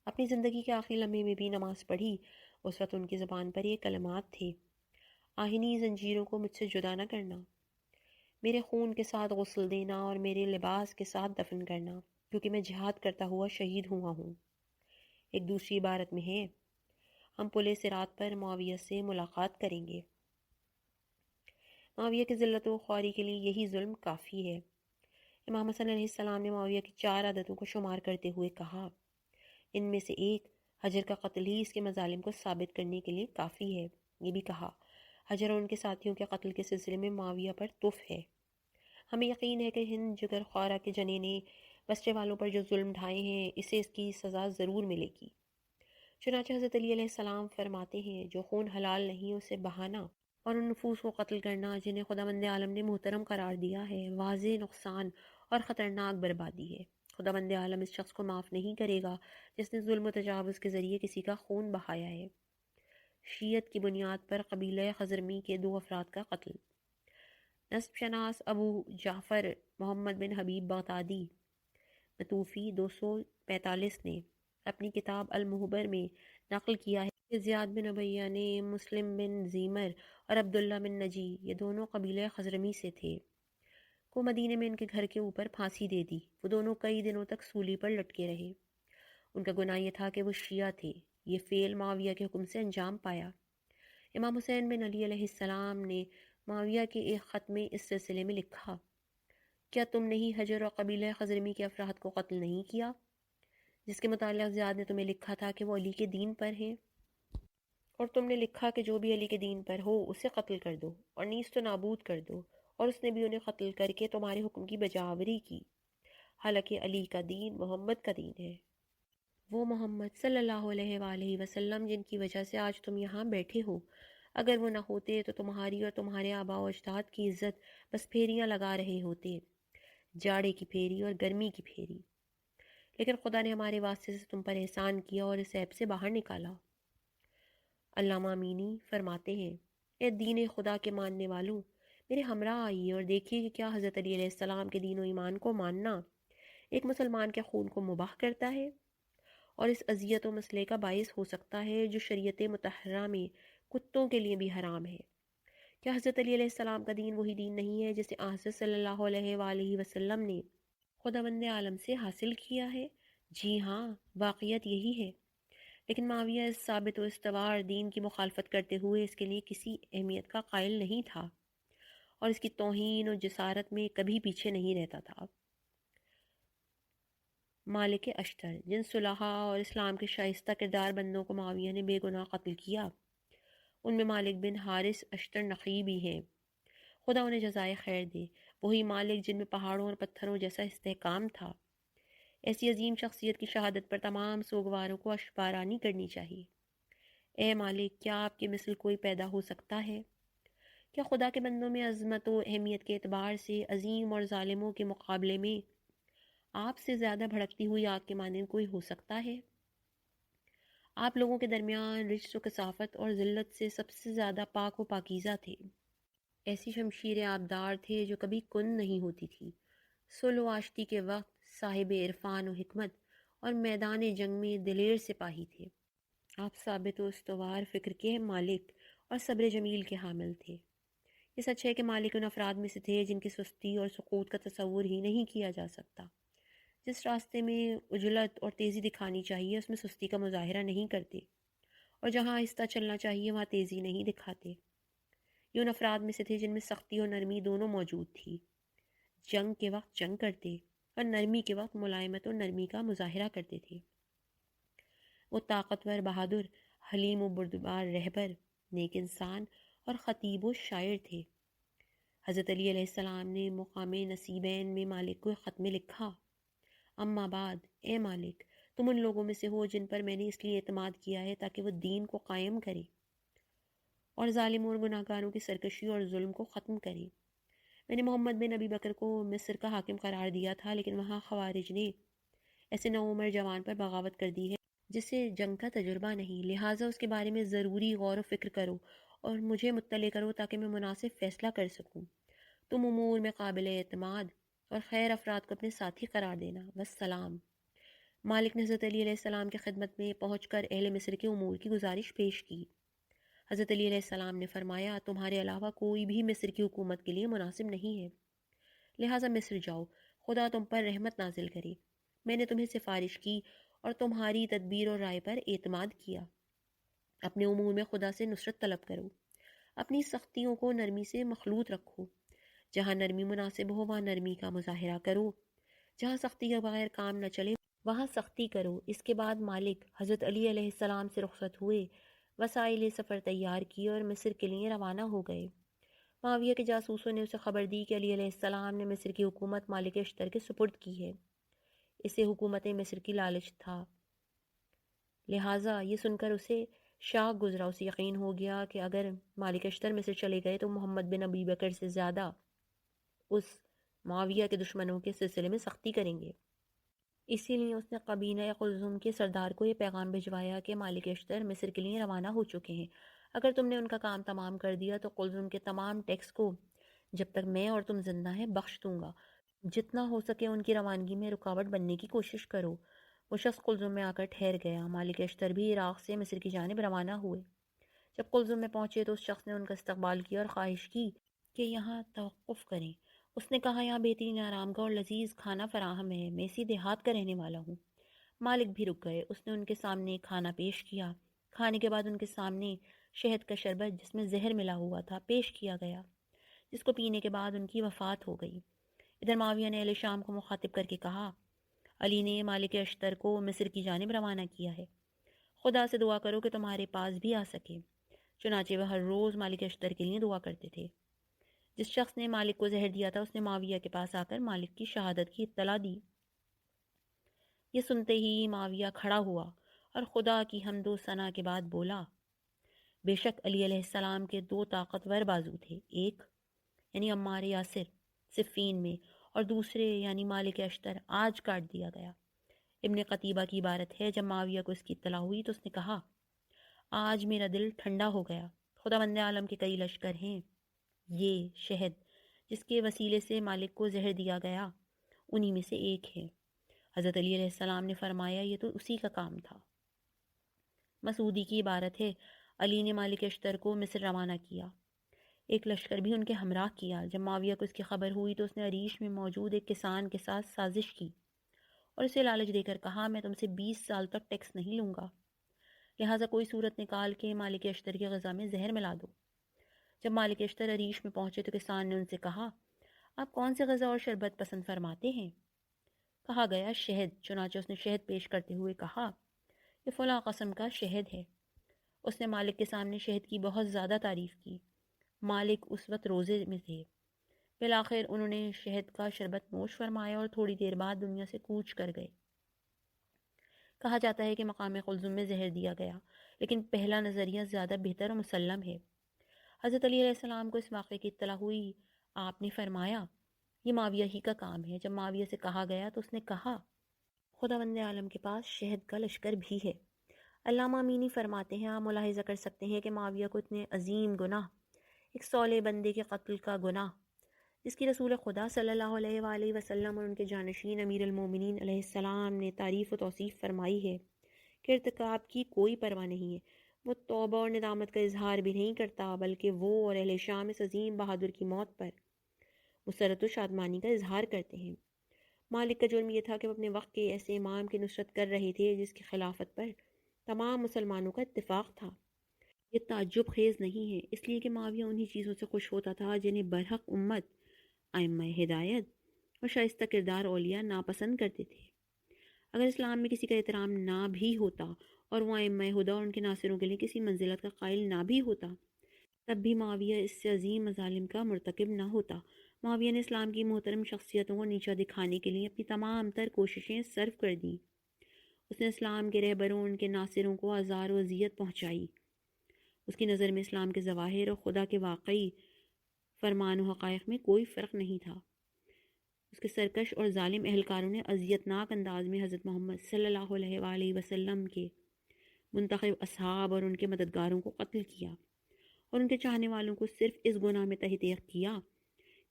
[SPEAKER 2] اپنی زندگی کے آخری لمحے میں بھی نماز پڑھی۔ اس وقت ان کی زبان پر یہ کلمات تھے، آہنی زنجیروں کو مجھ سے جدا نہ کرنا، میرے خون کے ساتھ غسل دینا اور میرے لباس کے ساتھ دفن کرنا، کیونکہ میں جہاد کرتا ہوا شہید ہوا ہوں۔ ایک دوسری عبارت میں ہے، ہم پلِ صراط پر معاویہ سے ملاقات کریں گے۔ معاویہ کی ذلت و خواری کے لیے یہی ظلم کافی ہے۔ امام حسن علیہ السلام نے معاویہ کی 4 عادتوں کو شمار کرتے ہوئے کہا، ان میں سے ایک حجر کا قتل ہی اس کے مظالم کو ثابت کرنے کے لیے کافی ہے۔ یہ بھی کہا، حجر اور ان کے ساتھیوں کے قتل کے سلسلے میں معاویہ پر تف ہے۔ ہمیں یقین ہے کہ ہند جگر خوارہ کے جنے نے بسرے والوں پر جو ظلم ڈھائے ہیں، اسے اس کی سزا ضرور ملے گی۔ چنانچہ حضرت علی علیہ السلام فرماتے ہیں، جو خون حلال نہیں اسے بہانا اور ان نفوس کو قتل کرنا جنہیں خداوند عالم نے محترم قرار دیا ہے، واضح نقصان اور خطرناک بربادی ہے۔ خداوند عالم اس شخص کو معاف نہیں کرے گا جس نے ظلم و تجاوز کے ذریعے کسی کا خون بہایا ہے۔ شیعت کی بنیاد پر قبیلہ خزرمی کے 2 افراد کا قتل۔ نسب شناس ابو جعفر محمد بن حبیب بغدادی متوفی 245 نے اپنی کتاب المحبر میں نقل کیا ہے کہ زیاد بن عبیہ نے مسلم بن زیمر اور عبداللہ بن نجی، یہ دونوں قبیلہ خزرمی سے تھے، کو مدینے میں ان کے گھر کے اوپر پھانسی دے دی۔ وہ دونوں کئی دنوں تک سولی پر لٹکے رہے۔ ان کا گناہ یہ تھا کہ وہ شیعہ تھے۔ یہ فعل معاویہ کے حکم سے انجام پایا۔ امام حسین بن علی علیہ السلام نے معاویہ کے ایک خط میں اس سلسلے میں لکھا، کیا تم نے ہی حجر اور قبیلہ خزرمی کے افراد کو قتل نہیں کیا، جس کے متعلق زیاد نے تمہیں لکھا تھا کہ وہ علی کے دین پر ہیں، اور تم نے لکھا کہ جو بھی علی کے دین پر ہو اسے قتل کر دو اور نیست و نابود کر دو، اور اس نے بھی انہیں قتل کر کے تمہارے حکم کی بجاوری کی۔ حالانکہ علی کا دین محمد کا دین ہے، وہ محمد صلی اللہ علیہ وآلہ وسلم جن کی وجہ سے آج تم یہاں بیٹھے ہو۔ اگر وہ نہ ہوتے تو تمہاری اور تمہارے آباء و اجداد کی عزت بس پھیریاں لگا رہے ہوتے، جاڑے کی پھیری اور گرمی کی پھیری، لیکن خدا نے ہمارے واسطے سے تم پر احسان کیا اور اس عیب سے باہر نکالا۔ علامہ امینی فرماتے ہیں، اے دین خدا کے ماننے والوں، میرے ہمراہ آئیے اور دیکھیے کہ کیا حضرت علی علیہ السلام کے دین و ایمان کو ماننا ایک مسلمان کے خون کو مباح کرتا ہے اور اس اذیت و مسئلے کا باعث ہو سکتا ہے جو شریعت مطہرہ میں کتوں کے لیے بھی حرام ہے۔ کیا حضرت علی علیہ السلام کا دین وہی دین نہیں ہے جسے حضرت صلی اللہ علیہ وآلہ وسلم نے خداوند عالم سے حاصل کیا ہے؟ جی ہاں، واقعیت یہی ہے، لیکن معاویہ اس ثابت و استوار دین کی مخالفت کرتے ہوئے اس کے لیے کسی اہمیت کا قائل نہیں تھا اور اس کی توہین اور جسارت میں کبھی پیچھے نہیں رہتا تھا۔ مالک اشتر، جن صلحاء اور اسلام کے شائستہ کردار بندوں کو معاویہ نے بے گناہ قتل کیا، ان میں مالک بن حارث اشتر نقی بھی ہیں، خدا انہیں جزائے خیر دے۔ وہی مالک جن میں پہاڑوں اور پتھروں جیسا استحکام تھا۔ ایسی عظیم شخصیت کی شہادت پر تمام سوگواروں کو اشبارانی کرنی چاہیے۔ اے مالک، کیا آپ کے مثل کوئی پیدا ہو سکتا ہے؟ کیا خدا کے بندوں میں عظمت و اہمیت کے اعتبار سے عظیم اور ظالموں کے مقابلے میں آپ سے زیادہ بھڑکتی ہوئی آگ کے مانند کوئی ہو سکتا ہے؟ آپ لوگوں کے درمیان رجس و کثافت اور ذلت سے سب سے زیادہ پاک و پاکیزہ تھے۔ ایسی شمشیر آبدار تھے جو کبھی کن نہیں ہوتی تھی۔ صلح و آشتی کے وقت صاحب عرفان و حکمت اور میدان جنگ میں دلیر سپاہی تھے۔ آپ ثابت و استوار فکر کے مالک اور صبر جمیل کے حامل تھے۔ یہ سچ ہے کہ مالک ان افراد میں سے تھے جن کی سستی اور سقوط کا تصور ہی نہیں کیا جا سکتا۔ جس راستے میں عجلت اور تیزی دکھانی چاہیے اس میں سستی کا مظاہرہ نہیں کرتے، اور جہاں آہستہ چلنا چاہیے وہاں تیزی نہیں دکھاتے۔ یہ ان افراد میں سے تھے جن میں سختی اور نرمی دونوں موجود تھی۔ جنگ کے وقت جنگ کرتے اور نرمی کے وقت ملائمت اور نرمی کا مظاہرہ کرتے تھے۔ وہ طاقتور بہادر، حلیم و بردبار رہبر، نیک انسان اور خطیب و شاعر تھے۔ حضرت علی علیہ السلام نے مقام نصیبین میں مالک کو خط میں لکھا، اما بعد، اے مالک، تم ان لوگوں میں سے ہو جن پر میں نے اس لیے اعتماد کیا ہے تاکہ وہ دین کو قائم کرے اور ظالموں اور گناہ گاروں کی سرکشی اور ظلم کو ختم کرے۔ میں نے محمد بن ابی بکر کو مصر کا حاکم قرار دیا تھا، لیکن وہاں خوارج نے ایسے نوعمر جوان پر بغاوت کر دی ہے جسے جنگ کا تجربہ نہیں، لہٰذا اس کے بارے میں ضروری غور و فکر کرو اور مجھے مطلع کرو تاکہ میں مناسب فیصلہ کر سکوں۔ تم امور میں قابل اعتماد اور خیر افراد کو اپنے ساتھی قرار دینا۔ والسلام۔ مالک نے حضرت علی علیہ السلام کی خدمت میں پہنچ کر اہل مصر کے امور کی گزارش پیش کی۔ حضرت علی علیہ السلام نے فرمایا، تمہارے علاوہ کوئی بھی مصر کی حکومت کے لیے مناسب نہیں ہے، لہٰذا مصر جاؤ، خدا تم پر رحمت نازل کرے۔ میں نے تمہیں سفارش کی اور تمہاری تدبیر اور رائے پر اعتماد کیا۔ اپنے امور میں خدا سے نصرت طلب کرو، اپنی سختیوں کو نرمی سے مخلوط رکھو، جہاں نرمی مناسب ہو وہاں نرمی کا مظاہرہ کرو، جہاں سختی کے بغیر کام نہ چلے وہاں سختی کرو۔ اس کے بعد مالک حضرت علی علیہ السلام سے رخصت ہوئے، وسائل سفر تیار کی اور مصر کے لیے روانہ ہو گئے۔ معاویہ کے جاسوسوں نے اسے خبر دی کہ علی علیہ السلام نے مصر کی حکومت مالک اشتر کے سپرد کی ہے۔ اسے حکومت مصر کی لالچ تھا، لہٰذا یہ سن کر اسے شاک گزرا۔ اسے یقین ہو گیا کہ اگر مالک اشتر مصر چلے گئے تو محمد بن ابی بکر سے زیادہ اس معاویہ کے دشمنوں کے سلسلے میں سختی کریں گے۔ اسی لیے اس نے قبیلہ قلزم کے سردار کو یہ پیغام بھجوایا کہ مالک اشتر مصر کے لیے روانہ ہو چکے ہیں۔ اگر تم نے ان کا کام تمام کر دیا تو قلزم کے تمام ٹیکس کو جب تک میں اور تم زندہ ہیں بخش دوں گا۔ جتنا ہو سکے ان کی روانگی میں رکاوٹ بننے کی کوشش کرو۔ وہ شخص قلزم میں آ کر ٹھہر گیا۔ مالک اشتر بھی عراق سے مصر کی جانب روانہ ہوئے۔ جب قلزم میں پہنچے تو اس شخص نے ان کا استقبال کیا اور خواہش کی کہ یہاں توقف کریں۔ اس نے کہا، یہاں بہترین آرامگاہ اور لذیذ کھانا فراہم ہے، میں اسی دیہات کا رہنے والا ہوں۔ مالک بھی رک گئے۔ اس نے ان کے سامنے کھانا پیش کیا۔ کھانے کے بعد ان کے سامنے شہد کا شربت جس میں زہر ملا ہوا تھا پیش کیا گیا، جس کو پینے کے بعد ان کی وفات ہو گئی۔ ادھر معاویہ نے اہل شام کو مخاطب کر کے کہا، علی نے مالک اشتر کو مصر کی جانب روانہ کیا ہے، خدا سے دعا کرو کہ تمہارے پاس بھی آ سکے۔ چنانچہ وہ ہر روز مالک اشتر کے لیے دعا کرتے تھے۔ جس شخص نے مالک کو زہر دیا تھا اس نے معاویہ کے پاس آ کر مالک کی شہادت کی اطلاع دی۔
[SPEAKER 1] یہ سنتے ہی معاویہ کھڑا ہوا اور خدا کی حمد و ثنا کے بعد بولا، بے شک علی علیہ السلام کے دو طاقتور بازو تھے، ایک یعنی عمار یاسر صفین میں، اور دوسرے یعنی مالک اشتر آج کاٹ دیا گیا۔ ابن قتیبہ کی عبارت ہے، جب معاویہ کو اس کی اطلاع ہوئی تو اس نے کہا، آج میرا دل ٹھنڈا ہو گیا، خدا بند عالم کے کئی لشکر ہیں، یہ شہد جس کے وسیلے سے مالک کو زہر دیا گیا انہی میں سے ایک ہے۔ حضرت علی علیہ السلام نے فرمایا، یہ تو اسی کا کام تھا۔ مسعودی کی عبارت ہے، علی نے مالک اشتر کو مصر روانہ کیا، ایک لشکر بھی ان کے ہمراہ کیا۔ جب معاویہ کو اس کی خبر ہوئی تو اس نے عریش میں موجود ایک کسان کے ساتھ سازش کی اور اسے لالچ دے کر کہا، میں تم سے 20 سال تک ٹیکس نہیں لوں گا، لہٰذا کوئی صورت نکال کے مالک اشتر کی غذا میں زہر ملا دو۔ جب مالک اشتر عریش میں پہنچے تو کسان نے ان سے کہا، آپ کون سے غذا اور شربت پسند فرماتے ہیں؟ کہا گیا شہد۔ چنانچہ اس نے شہد پیش کرتے ہوئے کہا، یہ فلاں قسم کا شہد ہے۔ اس نے مالک کے سامنے شہد کی بہت زیادہ تعریف کی۔ مالک اس وقت روزے میں تھے۔ بالآخر انہوں نے شہد کا شربت نوش فرمایا اور تھوڑی دیر بعد دنیا سے کوچ کر گئے۔ کہا جاتا ہے کہ مقام قلزم میں زہر دیا گیا، لیکن پہلا نظریہ زیادہ بہتر اور مسلم ہے۔ حضرت علی علیہ السلام کو اس واقعے کی اطلاع ہوئی، آپ نے فرمایا، یہ معاویہ ہی کا کام ہے۔ جب معاویہ سے کہا گیا تو اس نے کہا، خدا بند عالم کے پاس شہد کا لشکر بھی ہے۔ علامہ امینی فرماتے ہیں، آپ ملاحظہ کر سکتے ہیں کہ معاویہ کو اتنے عظیم گناہ، ایک صالح بندے کے قتل کا گناہ، جس کی رسول خدا صلی اللہ علیہ وآلہ وسلم اور ان کے جانشین امیر المومنین علیہ السلام نے تعریف و توصیف فرمائی ہے کہ ارتکاب کی کوئی پرواہ نہیں ہے، وہ توبہ اور ندامت کا اظہار بھی نہیں کرتا، بلکہ وہ اور اہل شام اس عظیم بہادر کی موت پر مسرت و شادمانی کا اظہار کرتے ہیں۔ مالک کا جرم یہ تھا کہ وہ اپنے وقت کے ایسے امام کی نصرت کر رہے تھے جس کی خلافت پر تمام مسلمانوں کا اتفاق تھا۔ یہ تعجب خیز نہیں ہے، اس لیے کہ معاویہ انہی چیزوں سے خوش ہوتا تھا جنہیں برحق امت ائمہ ہدایت اور شائستہ کردار اولیاء ناپسند کرتے تھے۔ اگر اسلام میں کسی کا احترام نہ بھی ہوتا اور وہ ائمہ ہدیٰ اور ان کے ناصروں کے لیے کسی منزلت کا قائل نہ بھی ہوتا، تب بھی معاویہ اس سے عظیم مظالم کا مرتکب نہ ہوتا۔ معاویہ نے اسلام کی محترم شخصیتوں کو نیچا دکھانے کے لیے اپنی تمام تر کوششیں صرف کر دیں۔ اس نے اسلام کے رہبروں اور ان کے ناصروں کو آزار و اذیت پہنچائی۔ اس کی نظر میں اسلام کے ظواہر اور خدا کے واقعی فرمان و حقائق میں کوئی فرق نہیں تھا۔ اس کے سرکش اور ظالم اہلکاروں نے اذیتناک انداز میں حضرت محمد صلی اللہ علیہ وآلہ وسلم کے منتخب اصحاب اور ان کے مددگاروں کو قتل کیا، اور ان کے چاہنے والوں کو صرف اس گناہ میں تحقیق کیا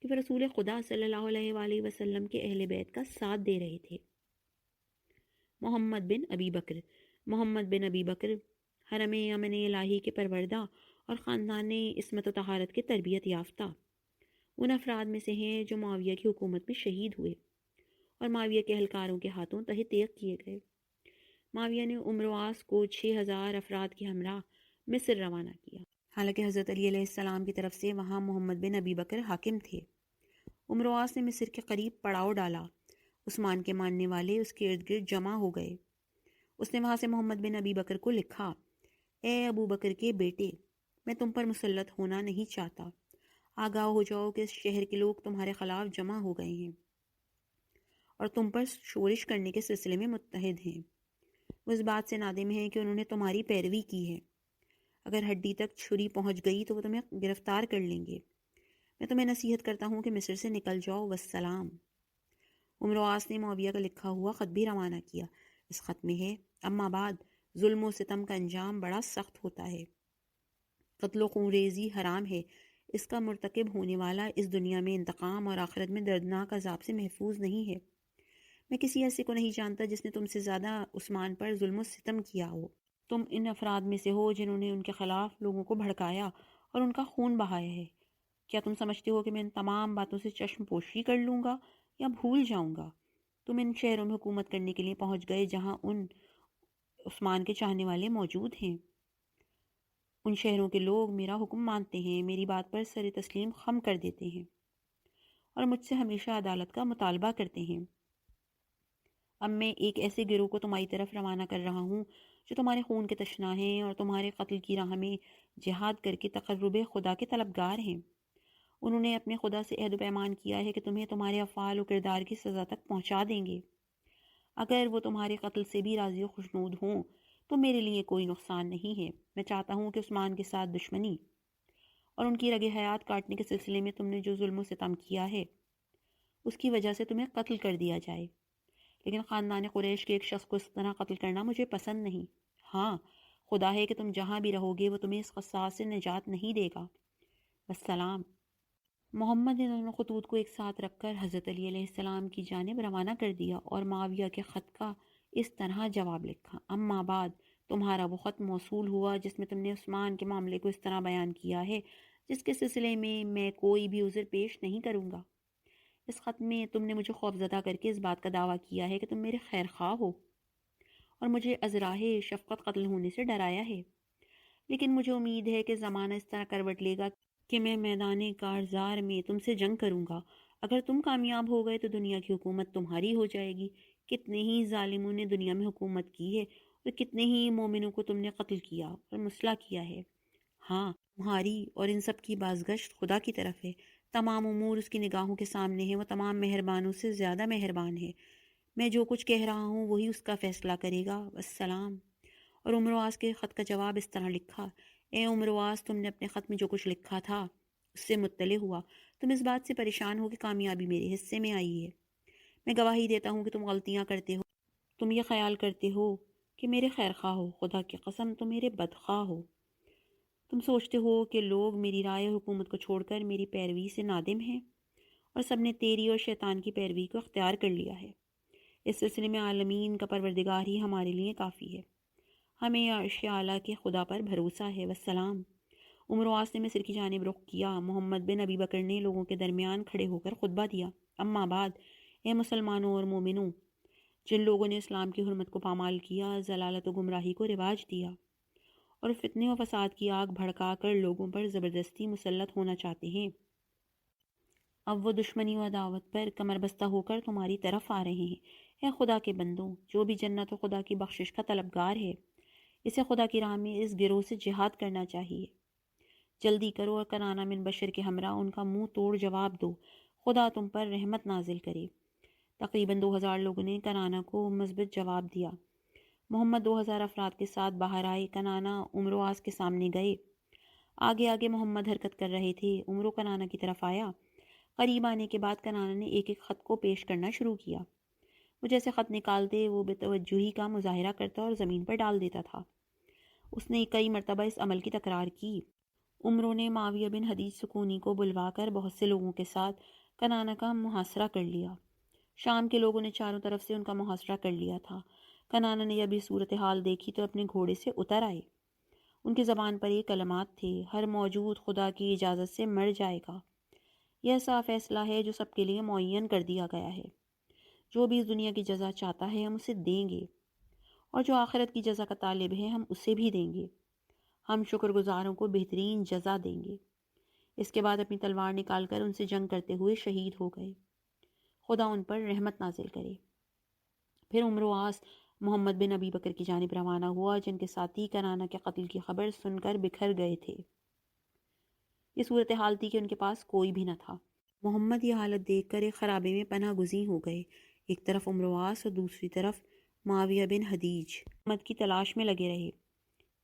[SPEAKER 1] کہ وہ رسول خدا صلی اللہ علیہ وآلہ وسلم کے اہل بیت کا ساتھ دے رہے تھے۔ محمد بن ابی بکر حرم امن الہی کے پروردہ اور خاندان عصمت و طہارت کے تربیت یافتہ ان افراد میں سے ہیں جو معاویہ کی حکومت میں شہید ہوئے اور معاویہ کے اہلکاروں کے ہاتھوں تحقیق کیے گئے۔ معاویہ نے عمرواس کو 6000 افراد کے ہمراہ مصر روانہ کیا، حالانکہ حضرت علی علیہ السلام کی طرف سے وہاں محمد بن ابی بکر حاکم تھے۔ عمرواس نے مصر کے قریب پڑاؤ ڈالا، عثمان کے ماننے والے اس کے ارد گرد جمع ہو گئے۔ اس نے وہاں سے محمد بن ابی بکر کو لکھا، اے ابو بکر کے بیٹے، میں تم پر مسلط ہونا نہیں چاہتا، آگاہ ہو جاؤ کہ اس شہر کے لوگ تمہارے خلاف جمع ہو گئے ہیں اور تم پر شورش کرنے کے سلسلے میں متحد ہیں۔ وہ اس بات سے نادم ہیں کہ انہوں نے تمہاری پیروی کی ہے، اگر ہڈی تک چھری پہنچ گئی تو وہ تمہیں گرفتار کر لیں گے۔ میں تمہیں نصیحت کرتا ہوں کہ مصر سے نکل جاؤ، والسلام۔ عمرواس نے معاویہ کا لکھا ہوا خط بھی روانہ کیا۔ اس خط میں ہے، اما بعد، ظلم و ستم کا انجام بڑا سخت ہوتا ہے، قتل و خونریزی حرام ہے، اس کا مرتکب ہونے والا اس دنیا میں انتقام اور آخرت میں دردناک عذاب سے محفوظ نہیں ہے۔ میں کسی ایسے کو نہیں جانتا جس نے تم سے زیادہ عثمان پر ظلم و ستم کیا ہو۔ تم ان افراد میں سے ہو جنہوں نے ان کے خلاف لوگوں کو بھڑکایا اور ان کا خون بہایا ہے۔ کیا تم سمجھتے ہو کہ میں ان تمام باتوں سے چشم پوشی کر لوں گا یا بھول جاؤں گا؟ تم ان شہروں میں حکومت کرنے کے لیے پہنچ گئے جہاں ان عثمان کے چاہنے والے موجود ہیں۔ ان شہروں کے لوگ میرا حکم مانتے ہیں، میری بات پر سر تسلیم خم کر دیتے ہیں اور مجھ سے ہمیشہ عدالت کا مطالبہ کرتے ہیں۔ اب میں ایک ایسے گروہ کو تمہاری طرف روانہ کر رہا ہوں جو تمہارے خون کے تشنا ہیں اور تمہارے قتل کی راہ میں جہاد کر کے تقرب خدا کے طلبگار ہیں۔ انہوں نے اپنے خدا سے عہد و پیمان کیا ہے کہ تمہیں تمہارے افعال و کردار کی سزا تک پہنچا دیں گے۔ اگر وہ تمہارے قتل سے بھی راضی و خوشنود ہوں تو میرے لیے کوئی نقصان نہیں ہے۔ میں چاہتا ہوں کہ عثمان کے ساتھ دشمنی اور ان کی رگ حیات کاٹنے کے سلسلے میں تم نے جو ظلم و ستم کیا ہے اس کی وجہ سے تمہیں قتل کر دیا جائے، لیکن خاندان قریش کے ایک شخص کو اس طرح قتل کرنا مجھے پسند نہیں۔ ہاں، خدا ہے کہ تم جہاں بھی رہو گے وہ تمہیں اس قصاص سے نجات نہیں دے گا۔ والسلام۔ محمد نے دونوں خطوط کو ایک ساتھ رکھ کر حضرت علی علیہ السلام کی جانب روانہ کر دیا اور معاویہ کے خط کا اس طرح جواب لکھا: اما بعد، تمہارا وہ خط موصول ہوا جس میں تم نے عثمان کے معاملے کو اس طرح بیان کیا ہے جس کے سلسلے میں کوئی بھی عذر پیش نہیں کروں گا۔ اس خط میں تم نے مجھے خوفزدہ کر کے اس بات کا دعویٰ کیا ہے کہ تم میرے خیر خواہ ہو اور مجھے ازراہ شفقت قتل ہونے سے ڈرایا ہے، لیکن مجھے امید ہے کہ زمانہ اس طرح کروٹ لے گا کہ میں میدان کارزار میں تم سے جنگ کروں گا۔ اگر تم کامیاب ہو گئے تو دنیا کی حکومت تمہاری ہو جائے گی۔ کتنے ہی ظالموں نے دنیا میں حکومت کی ہے اور کتنے ہی مومنوں کو تم نے قتل کیا اور مسلح کیا ہے۔ ہاں، تمہاری اور ان سب کی بازگشت خدا کی طرف ہے۔ تمام امور اس کی نگاہوں کے سامنے ہیں، وہ تمام مہربانوں سے زیادہ مہربان ہے۔ میں جو کچھ کہہ رہا ہوں وہی اس کا فیصلہ کرے گا۔ والسلام۔ اور عمرواس کے خط کا جواب اس طرح لکھا: اے عمرواس، تم نے اپنے خط میں جو کچھ لکھا تھا اس سے مطلع ہوا۔ تم اس بات سے پریشان ہو کہ کامیابی میرے حصے میں آئی ہے۔ میں گواہی دیتا ہوں کہ تم غلطیاں کرتے ہو۔ تم یہ خیال کرتے ہو کہ میرے خیر خواہ ہو، خدا کی قسم تم میرے بدخواہ ہو۔ تم سوچتے ہو کہ لوگ میری رائے اور حکومت کو چھوڑ کر میری پیروی سے نادم ہیں، اور سب نے تیری اور شیطان کی پیروی کو اختیار کر لیا ہے۔ اس سلسلے میں عالمین کا پروردگار ہی ہمارے لیے کافی ہے۔ ہمیں عرش اعلیٰ کے خدا پر بھروسہ ہے۔ والسلام۔ عمرواس نے مصر کی جانب رخ کیا۔ محمد بن ابی بکر نے لوگوں کے درمیان کھڑے ہو کر خطبہ دیا: اما بعد، اے مسلمانوں اور مومنوں، جن لوگوں نے اسلام کی حرمت کو پامال کیا، ضلالت و گمراہی کو رواج دیا اور فتنے و فساد کی آگ بھڑکا کر لوگوں پر زبردستی مسلط ہونا چاہتے ہیں، اب وہ دشمنی و عداوت پر کمر بستہ ہو کر تمہاری طرف آ رہے ہیں۔ اے خدا کے بندوں، جو بھی جنت و خدا کی بخشش کا طلبگار ہے اسے خدا کی راہ میں اس گروہ سے جہاد کرنا چاہیے۔ جلدی کرو اور کنانہ بن بشر کے ہمراہ ان کا منہ توڑ جواب دو، خدا تم پر رحمت نازل کرے۔ تقریباً 2000 لوگوں نے کنانہ کو مثبت جواب دیا۔ محمد 2000 افراد کے ساتھ باہر آئے۔ کنانہ عمرواس کے سامنے گئے۔ آگے آگے محمد حرکت کر رہے تھے۔ عمرو کنانہ کی طرف آیا۔ قریب آنے کے بعد کنانہ نے ایک ایک خط کو پیش کرنا شروع کیا۔ وہ جیسے خط نکالتے وہ بے توجہی کا مظاہرہ کرتا اور زمین پر ڈال دیتا تھا۔ اس نے کئی مرتبہ اس عمل کی تکرار کی۔ عمرو نے معاویہ بن حدیج سکونی کو بلوا کر بہت سے لوگوں کے ساتھ کنانہ کا محاصرہ کر لیا۔ شام کے لوگوں نے چاروں طرف سے ان کا محاصرہ کر لیا تھا۔ کنانہ نے جب یہ صورتحال دیکھی تو اپنے گھوڑے سے اتر آئے۔ ان کی زبان پر یہ کلمات تھے: ہر موجود خدا کی اجازت سے مر جائے گا۔ یہ ایسا فیصلہ ہے جو سب کے لیے معین کر دیا گیا ہے۔ جو بھی اس دنیا کی جزا چاہتا ہے ہم اسے دیں گے، اور جو آخرت کی جزا کا طالب ہے ہم اسے بھی دیں گے۔ ہم شکر گزاروں کو بہترین جزا دیں گے۔ اس کے بعد اپنی تلوار نکال کر ان سے جنگ کرتے ہوئے شہید ہو گئے۔ خدا ان پر رحمت نازل کرے۔ پھر عمرواس محمد بن ابی بکر کی جانب روانہ ہوا، جن کے ساتھی کنانہ کے قتل کی خبر سن کر بکھر گئے تھے۔ یہ صورتحال تھی کہ ان کے پاس کوئی بھی نہ تھا۔ محمد یہ حالت دیکھ کر ایک خرابے میں پناہ گزین ہو گئے۔ ایک طرف عمرواس اور دوسری طرف معاویہ بن حدیج محمد کی تلاش میں لگے رہے۔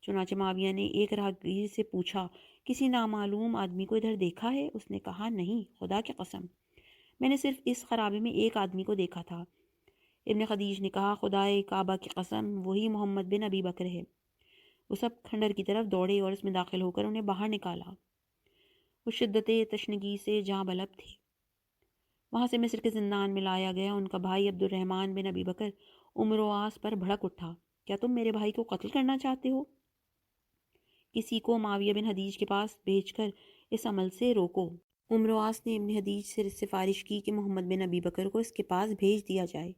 [SPEAKER 1] چنانچہ معاویہ نے ایک راہگیر سے پوچھا: کسی نامعلوم آدمی کو ادھر دیکھا ہے؟ اس نے کہا: نہیں، خدا کی قسم، میں نے صرف اس خرابے میں ایک آدمی کو دیکھا تھا۔ ابن خدیج نے کہا: خدائے کعبہ کی قسم، وہی محمد بن ابی بکر ہے۔ وہ سب کھنڈر کی طرف دوڑے اور اس میں داخل ہو کر انہیں باہر نکالا۔ وہ شدت تشنگی سے جاں بلب تھے۔ وہاں سے مصر کے زندان میں لایا گیا۔ ان کا بھائی عبد الرحمن بن ابی بکر عمرواس پر بھڑک اٹھا: کیا تم میرے بھائی کو قتل کرنا چاہتے ہو؟ کسی کو معاویہ بن حدیج کے پاس بھیج کر اس عمل سے روکو۔ عمرواس نے ابن حدیج سے سفارش کی کہ محمد بن ابی بکر کو اس کے پاس بھیج دیا جائے۔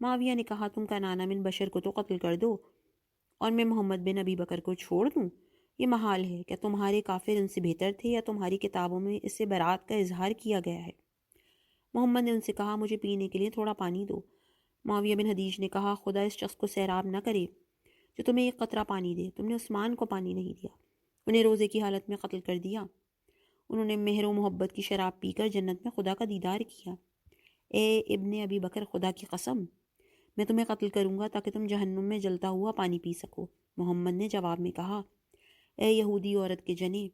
[SPEAKER 1] معاویہ نے کہا: تم کنانہ بن بشر کو تو قتل کر دو اور میں محمد بن ابی بکر کو چھوڑ دوں؟ یہ محال ہے۔ کیا تمہارے کافر ان سے بہتر تھے یا تمہاری کتابوں میں اس سے برات کا اظہار کیا گیا ہے؟ محمد نے ان سے کہا: مجھے پینے کے لیے تھوڑا پانی دو۔ معاویہ بن حدیج نے کہا: خدا اس شخص کو سیراب نہ کرے جو تمہیں ایک قطرہ پانی دے۔ تم نے عثمان کو پانی نہیں دیا، انہیں روزے کی حالت میں قتل کر دیا۔ انہوں نے مہر و محبت کی شراب پی کر جنت میں خدا کا دیدار کیا۔ اے ابن ابی بکر، خدا کی قسم، میں تمہیں قتل کروں گا تاکہ تم جہنم میں جلتا ہوا پانی پی سکو۔ محمد نے جواب میں کہا، اے یہودی عورت کے جنے،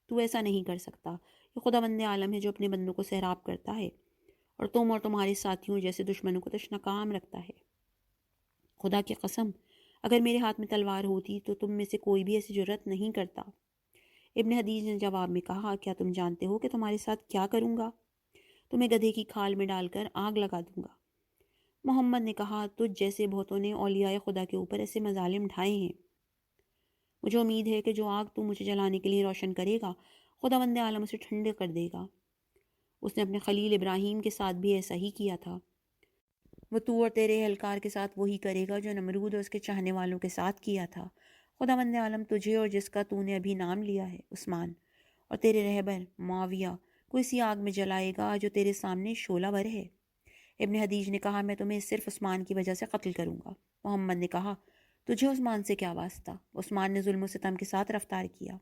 [SPEAKER 1] تو ایسا نہیں کر سکتا۔ یہ خداوند عالم ہے جو اپنے بندوں کو سیراب کرتا ہے اور تم اور تمہارے ساتھیوں جیسے دشمنوں کو تشنکام رکھتا ہے۔ خدا کی قسم، اگر میرے ہاتھ میں تلوار ہوتی تو تم میں سے کوئی بھی ایسی جرت نہیں کرتا۔ ابن حدیج نے جواب میں کہا، کیا تم جانتے ہو کہ تمہارے ساتھ کیا کروں گا؟ تمہیں گدھے کی کھال میں ڈال کر آگ لگا دوں گا۔ محمد نے کہا، تجھ جیسے بہتوں نے اولیاء خدا کے اوپر ایسے مظالم ڈھائے ہیں۔ مجھے امید ہے کہ جو آگ تو مجھے جلانے کے لیے روشن کرے گا، خداوند عالم اسے ٹھنڈے کر دے گا۔ اس نے اپنے خلیل ابراہیم کے ساتھ بھی ایسا ہی کیا تھا۔ وہ تو اور تیرے اہلکار کے ساتھ وہی کرے گا جو نمرود اور اس کے چاہنے والوں کے ساتھ کیا تھا۔ خداوند عالم تجھے اور جس کا تو نے ابھی نام لیا ہے، عثمان، اور تیرے رہبر معاویہ کو اسی آگ میں جلائے گا جو تیرے سامنے شعلہ ور ہے۔ ابن حدیج نے کہا، میں تمہیں صرف عثمان کی وجہ سے قتل کروں گا۔ محمد نے کہا، تجھے عثمان سے کیا واسطہ؟ عثمان نے ظلم و ستم کے ساتھ رفتار کیا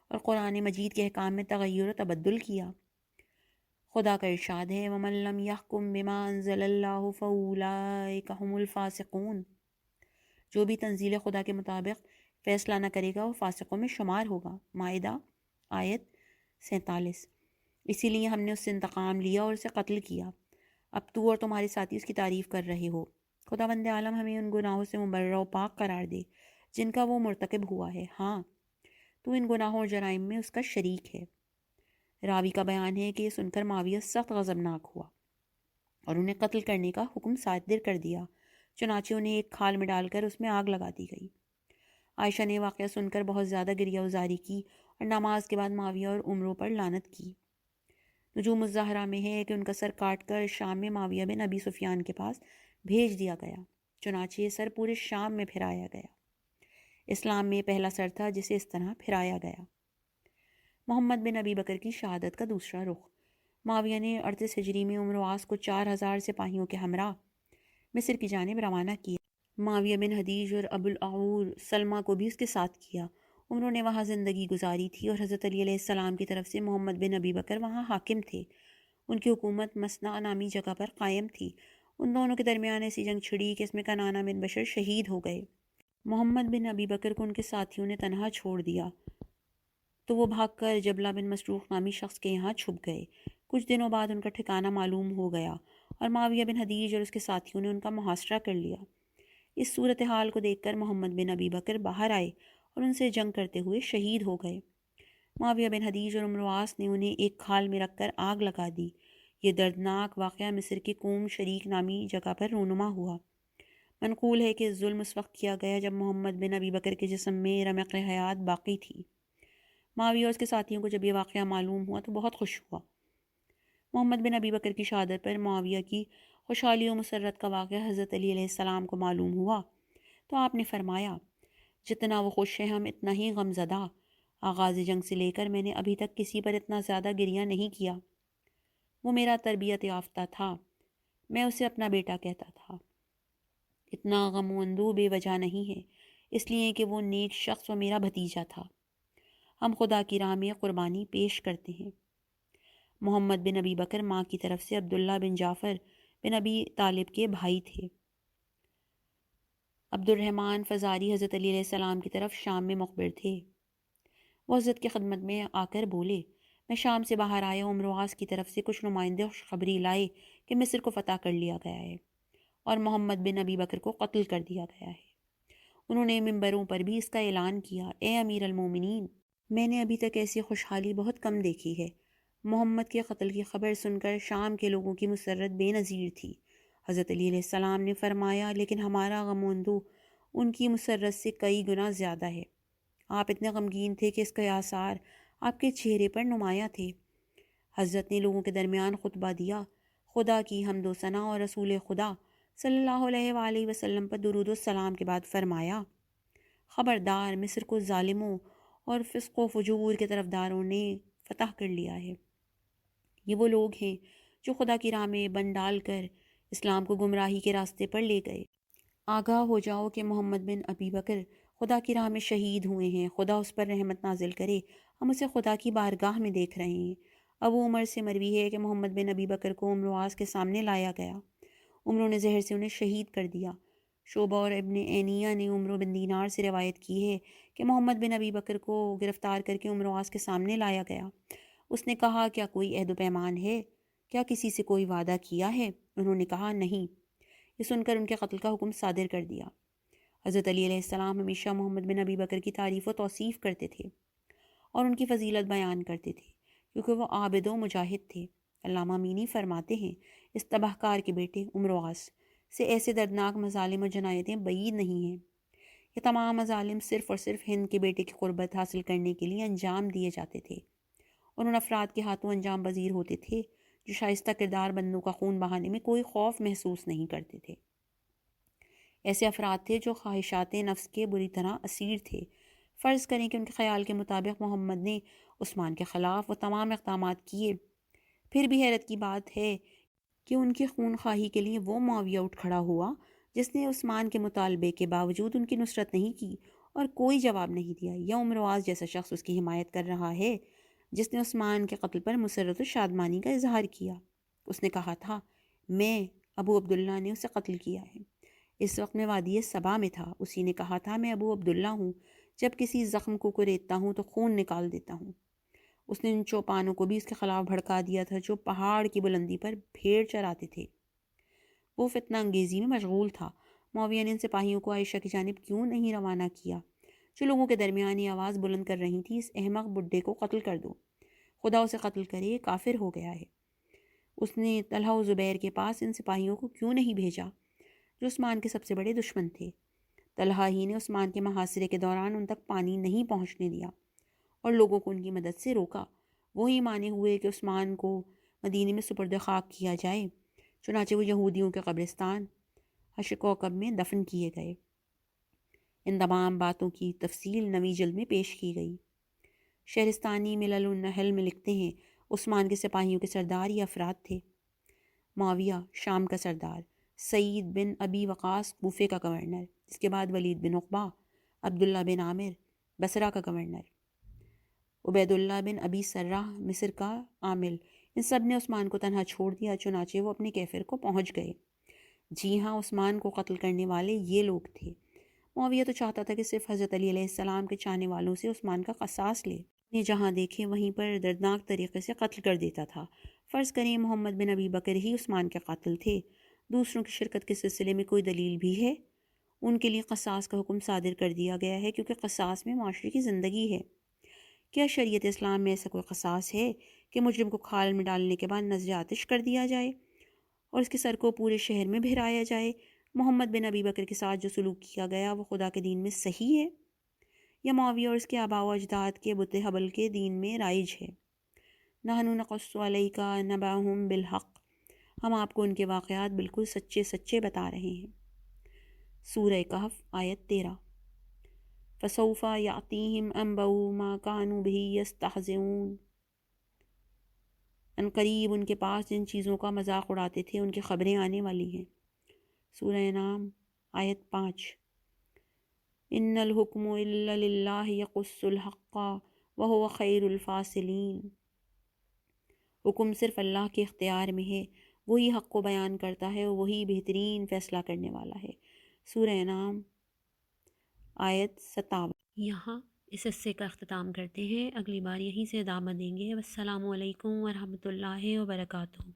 [SPEAKER 1] اور قرآن مجید کے احکام میں تغیر و تبدل کیا۔ خدا کا ارشاد ہے، وَمَن لَّمْ يَحْكُم بِمَا أَنزَلَ اللَّهُ فَأُولَٰئِكَ هُمُ الْفَاسِقُونَ، جو بھی تنزیل خدا کے مطابق فیصلہ نہ کرے گا وہ فاسقوں میں شمار ہوگا۔ مائدہ آیت 47۔ اسی لیے ہم نے اس سے انتقام لیا اور اسے قتل کیا۔ اب تو اور تمہارے ساتھی اس کی تعریف کر رہے ہو۔ خداوند عالم ہمیں ان گناہوں سے مبرہ و پاک قرار دے جن کا وہ مرتکب ہوا ہے۔ ہاں، تو ان گناہوں اور جرائم میں اس کا شریک ہے۔ راوی کا بیان ہے کہ یہ سن کر معاویہ سخت غضبناک ہوا اور انہیں قتل کرنے کا حکم صادر کر دیا۔ چنانچہ انہیں ایک کھال میں ڈال کر اس میں آگ لگا دی گئی۔ عائشہ نے واقعہ سن کر بہت زیادہ گریہ وزاری کی اور نماز کے بعد معاویہ اور عمروں پر لعنت کی۔ نجوم الزہرا میں ہے کہ ان کا سر کاٹ کر شام میں معاویہ بن ابی سفیان کے پاس بھیج دیا گیا، چنانچہ یہ سر پورے شام میں پھرایا گیا۔ اسلام میں پہلا سر تھا جسے اس طرح پھرایا گیا۔ محمد بن ابی بکر کی شہادت کا دوسرا رخ۔ معاویہ نے 38 ہجری میں عمر و عاص کو 4000 سپاہیوں کے ہمراہ مصر کی جانب روانہ کیا۔ معاویہ بن حدیج اور ابو الاعور سلمہ کو بھی اس کے ساتھ کیا۔ انہوں نے وہاں زندگی گزاری تھی اور حضرت علی علیہ السلام کی طرف سے محمد بن ابی بکر وہاں حاکم تھے۔ ان کی حکومت مسنع نامی جگہ پر قائم تھی۔ ان دونوں کے درمیان ایسی جنگ چھڑی کہ اس میں کنانہ بن بشر شہید ہو گئے۔ محمد بن ابی بکر کو ان کے ساتھیوں نے تنہا چھوڑ دیا تو وہ بھاگ کر جبلہ بن مسروق نامی شخص کے یہاں چھپ گئے۔ کچھ دنوں بعد ان کا ٹھکانہ معلوم ہو گیا اور معاویہ بن حدیج اور اس کے ساتھیوں نے ان کا محاصرہ کر لیا۔ اس صورتحال کو دیکھ کر محمد بن ابی بکر باہر آئے اور ان سے جنگ کرتے ہوئے شہید ہو گئے۔ معاویہ بن حدیج اور عمر و عاص نے انہیں ایک کھال میں رکھ کر آگ لگا دی۔ یہ دردناک واقعہ مصر کے قوم شریک نامی جگہ پر رونما ہوا۔ منقول ہے کہ ظلم اس وقت کیا گیا جب محمد بن ابی بکر کے جسم میں رمق حیات باقی تھی۔ معاویہ اور اس کے ساتھیوں کو جب یہ واقعہ معلوم ہوا تو بہت خوش ہوا۔ محمد بن ابی بکر کی شہادت پر معاویہ کی خوشحالی و مسرت کا واقعہ حضرت علی علیہ السلام کو معلوم ہوا تو آپ نے فرمایا، جتنا وہ خوش ہیں ہم اتنا ہی غم زدہ۔ آغاز جنگ سے لے کر میں نے ابھی تک کسی پر اتنا زیادہ گریہ نہیں کیا۔ وہ میرا تربیت یافتہ تھا، میں اسے اپنا بیٹا کہتا تھا۔ اتنا غم و اندوہ بے وجہ نہیں ہے، اس لیے کہ وہ نیک شخص و میرا بھتیجا تھا۔ ہم خدا کی راہ میں قربانی پیش کرتے ہیں۔ محمد بن ابی بکر ماں کی طرف سے عبداللہ بن جعفر بن ابی طالب کے بھائی تھے۔ عبد الرحمن فزاری حضرت علی علیہ السلام کی طرف شام میں مخبر تھے۔ وہ حضرت کی خدمت میں آ کر بولے، میں شام سے باہر آیا، عمر و عاص کی طرف سے کچھ نمائندے خوشخبری لائے کہ مصر کو فتح کر لیا گیا ہے اور محمد بن ابی بکر کو قتل کر دیا گیا ہے۔ انہوں نے ممبروں پر بھی اس کا اعلان کیا، اے امیر المومنین، میں نے ابھی تک ایسی خوشحالی بہت کم دیکھی ہے۔ محمد کے قتل کی خبر سن کر شام کے لوگوں کی مسرت بے نظیر تھی۔ حضرت علی علیہ السلام نے فرمایا، لیکن ہمارا غم و اندوہ ان کی مسرت سے کئی گنا زیادہ ہے۔ آپ اتنے غمگین تھے کہ اس کے آثار آپ کے چہرے پر نمایاں تھے۔ حضرت نے لوگوں کے درمیان خطبہ دیا، خدا کی حمد و ثنا اور رسول خدا صلی اللہ علیہ وآلہ وسلم پر درود و سلام کے بعد فرمایا، خبردار، مصر کو ظالموں اور فسق و فجور کے طرفداروں نے فتح کر لیا ہے۔ یہ وہ لوگ ہیں جو خدا کی راہ میں بن ڈال کر اسلام کو گمراہی کے راستے پر لے گئے۔ آگاہ ہو جاؤ کہ محمد بن ابی بکر خدا کی راہ میں شہید ہوئے ہیں، خدا اس پر رحمت نازل کرے، ہم اسے خدا کی بارگاہ میں دیکھ رہے ہیں۔ ابو عمر سے مروی ہے کہ محمد بن ابی بکر کو عمر و عاص کے سامنے لایا گیا۔ عمروں نے زہر سے انہیں شہید کر دیا۔ شعبہ اور ابن عینیہ نے عمرو بن دینار سے روایت کی ہے کہ محمد بن ابی بکر کو گرفتار کر کے عمرو عاص کے سامنے لایا گیا۔ اس نے کہا کیا کوئی عہد و پیمان ہے؟ کیا کسی سے کوئی وعدہ کیا ہے؟ انہوں نے کہا نہیں۔ یہ سن کر ان کے قتل کا حکم صادر کر دیا۔ حضرت علی علیہ السلام ہمیشہ محمد بن ابی بکر کی تعریف و توصیف کرتے تھے اور ان کی فضیلت بیان کرتے تھے کیونکہ وہ عابد و مجاہد تھے۔ علامہ مینی فرماتے ہیں اس تباہ کار کے بیٹے عمرو عاص سے ایسے دردناک مظالم و جنایتیں بعید نہیں ہیں۔ یہ تمام مظالم صرف اور صرف ہند کے بیٹے کی قربت حاصل کرنے کے لیے انجام دیے جاتے تھے اور ان افراد کے ہاتھوں انجام پذیر ہوتے تھے جو شائستہ کردار بندوں کا خون بہانے میں کوئی خوف محسوس نہیں کرتے تھے۔ ایسے افراد تھے جو خواہشات نفس کے بری طرح اسیر تھے۔ فرض کریں کہ ان کے خیال کے مطابق محمد نے عثمان کے خلاف وہ تمام اقدامات کیے، پھر بھی حیرت کی بات ہے کہ ان کی خون خواہی کے لیے وہ معاویہ اٹھ کھڑا ہوا جس نے عثمان کے مطالبے کے باوجود ان کی نصرت نہیں کی اور کوئی جواب نہیں دیا، یا عمرو عاص جیسا شخص اس کی حمایت کر رہا ہے جس نے عثمان کے قتل پر مسرت و شادمانی کا اظہار کیا۔ اس نے کہا تھا میں ابو عبداللہ نے اسے قتل کیا ہے۔ اس وقت میں وادی صبا میں تھا۔ اسی نے کہا تھا میں ابو عبداللہ ہوں، جب کسی زخم کو کریدتا ہوں تو خون نکال دیتا ہوں۔ اس نے ان چوپانوں کو بھی اس کے خلاف بھڑکا دیا تھا جو پہاڑ کی بلندی پر بھیڑ چراتے تھے۔ وہ فتنہ انگیزی میں مشغول تھا۔ معاویہ نے ان سپاہیوں کو عائشہ کی جانب کیوں نہیں روانہ کیا جو لوگوں کے درمیان یہ آواز بلند کر رہی تھی اس احمق بڈھے کو قتل کر دو، خدا اسے قتل کرے، یہ کافر ہو گیا ہے۔ اس نے طلحہ و زبیر کے پاس ان سپاہیوں کو کیوں نہیں بھیجا جو عثمان کے سب سے بڑے دشمن تھے؟ طلحہ ہی نے عثمان کے محاصرے کے دوران ان تک پانی نہیں پہنچنے دیا اور لوگوں کو ان کی مدد سے روکا۔ وہی مانے ہوئے کہ عثمان کو مدینے میں سپرد خاک کیا جائے، چنانچہ وہ یہودیوں کے قبرستان حشقوقب میں دفن کیے گئے۔ ان تمام باتوں کی تفصیل نویں جلد میں پیش کی گئی۔ شہرستانی ملل النحل میں لکھتے ہیں عثمان کے سپاہیوں کے سردار یہ افراد تھے: معاویہ شام کا سردار، سعید بن ابی وقاص کوفے کا گورنر، اس کے بعد ولید بن عقبہ، عبداللہ بن عامر بصرہ کا گورنر، عبید اللہ بن ابی سرہ مصر کا عامل۔ ان سب نے عثمان کو تنہا چھوڑ دیا، چنانچہ وہ اپنے کیفر کو پہنچ گئے۔ جی ہاں، عثمان کو قتل کرنے والے یہ لوگ تھے۔ معاویہ تو چاہتا تھا کہ صرف حضرت علی علیہ السلام کے چاہنے والوں سے عثمان کا قصاص لے، انہیں جہاں دیکھے وہیں پر دردناک طریقے سے قتل کر دیتا تھا۔ فرض کریں محمد بن ابی بکر ہی عثمان کے قاتل تھے، دوسروں کی شرکت کے سلسلے میں کوئی دلیل بھی ہے؟ ان کے لیے قصاص کا حکم صادر کر دیا گیا ہے کیونکہ قصاص میں معاشرے کی زندگی ہے۔ کیا شریعت اسلام میں ایسا کوئی قصاص ہے کہ مجرم کو کھال میں ڈالنے کے بعد نذر آتش کر دیا جائے اور اس کے سر کو پورے شہر میں بہرایا جائے؟ محمد بن ابی بکر کے ساتھ جو سلوک کیا گیا وہ خدا کے دین میں صحیح ہے یا معاویہ اور اس کے آباء و اجداد کے بت حبل کے دین میں رائج ہے؟ نحن نقص علیک نبأہم بالحق، ہم آپ کو ان کے واقعات بالکل سچے سچے بتا رہے ہیں۔ سورہ کہف آیت 13۔ فسوف یأتیہم انبأ ما کانوا بہ یستہزئون، ان قریب ان کے پاس جن چیزوں کا مذاق اڑاتے تھے ان کی خبریں آنے والی ہیں۔ سورہ انعام آیت 5۔ ان الحکم الا للہ یقص الحق وہو خیر الفاصلین، حکم صرف اللہ کے اختیار میں ہے، وہی حق کو بیان کرتا ہے اور وہی بہترین فیصلہ کرنے والا ہے۔ سورہ انعام آیت 57۔
[SPEAKER 2] یہاں اس حصے کا اختتام کرتے ہیں، اگلی بار یہیں سے ادامت دیں گے۔ والسلام علیکم ورحمۃ اللہ وبرکاتہ۔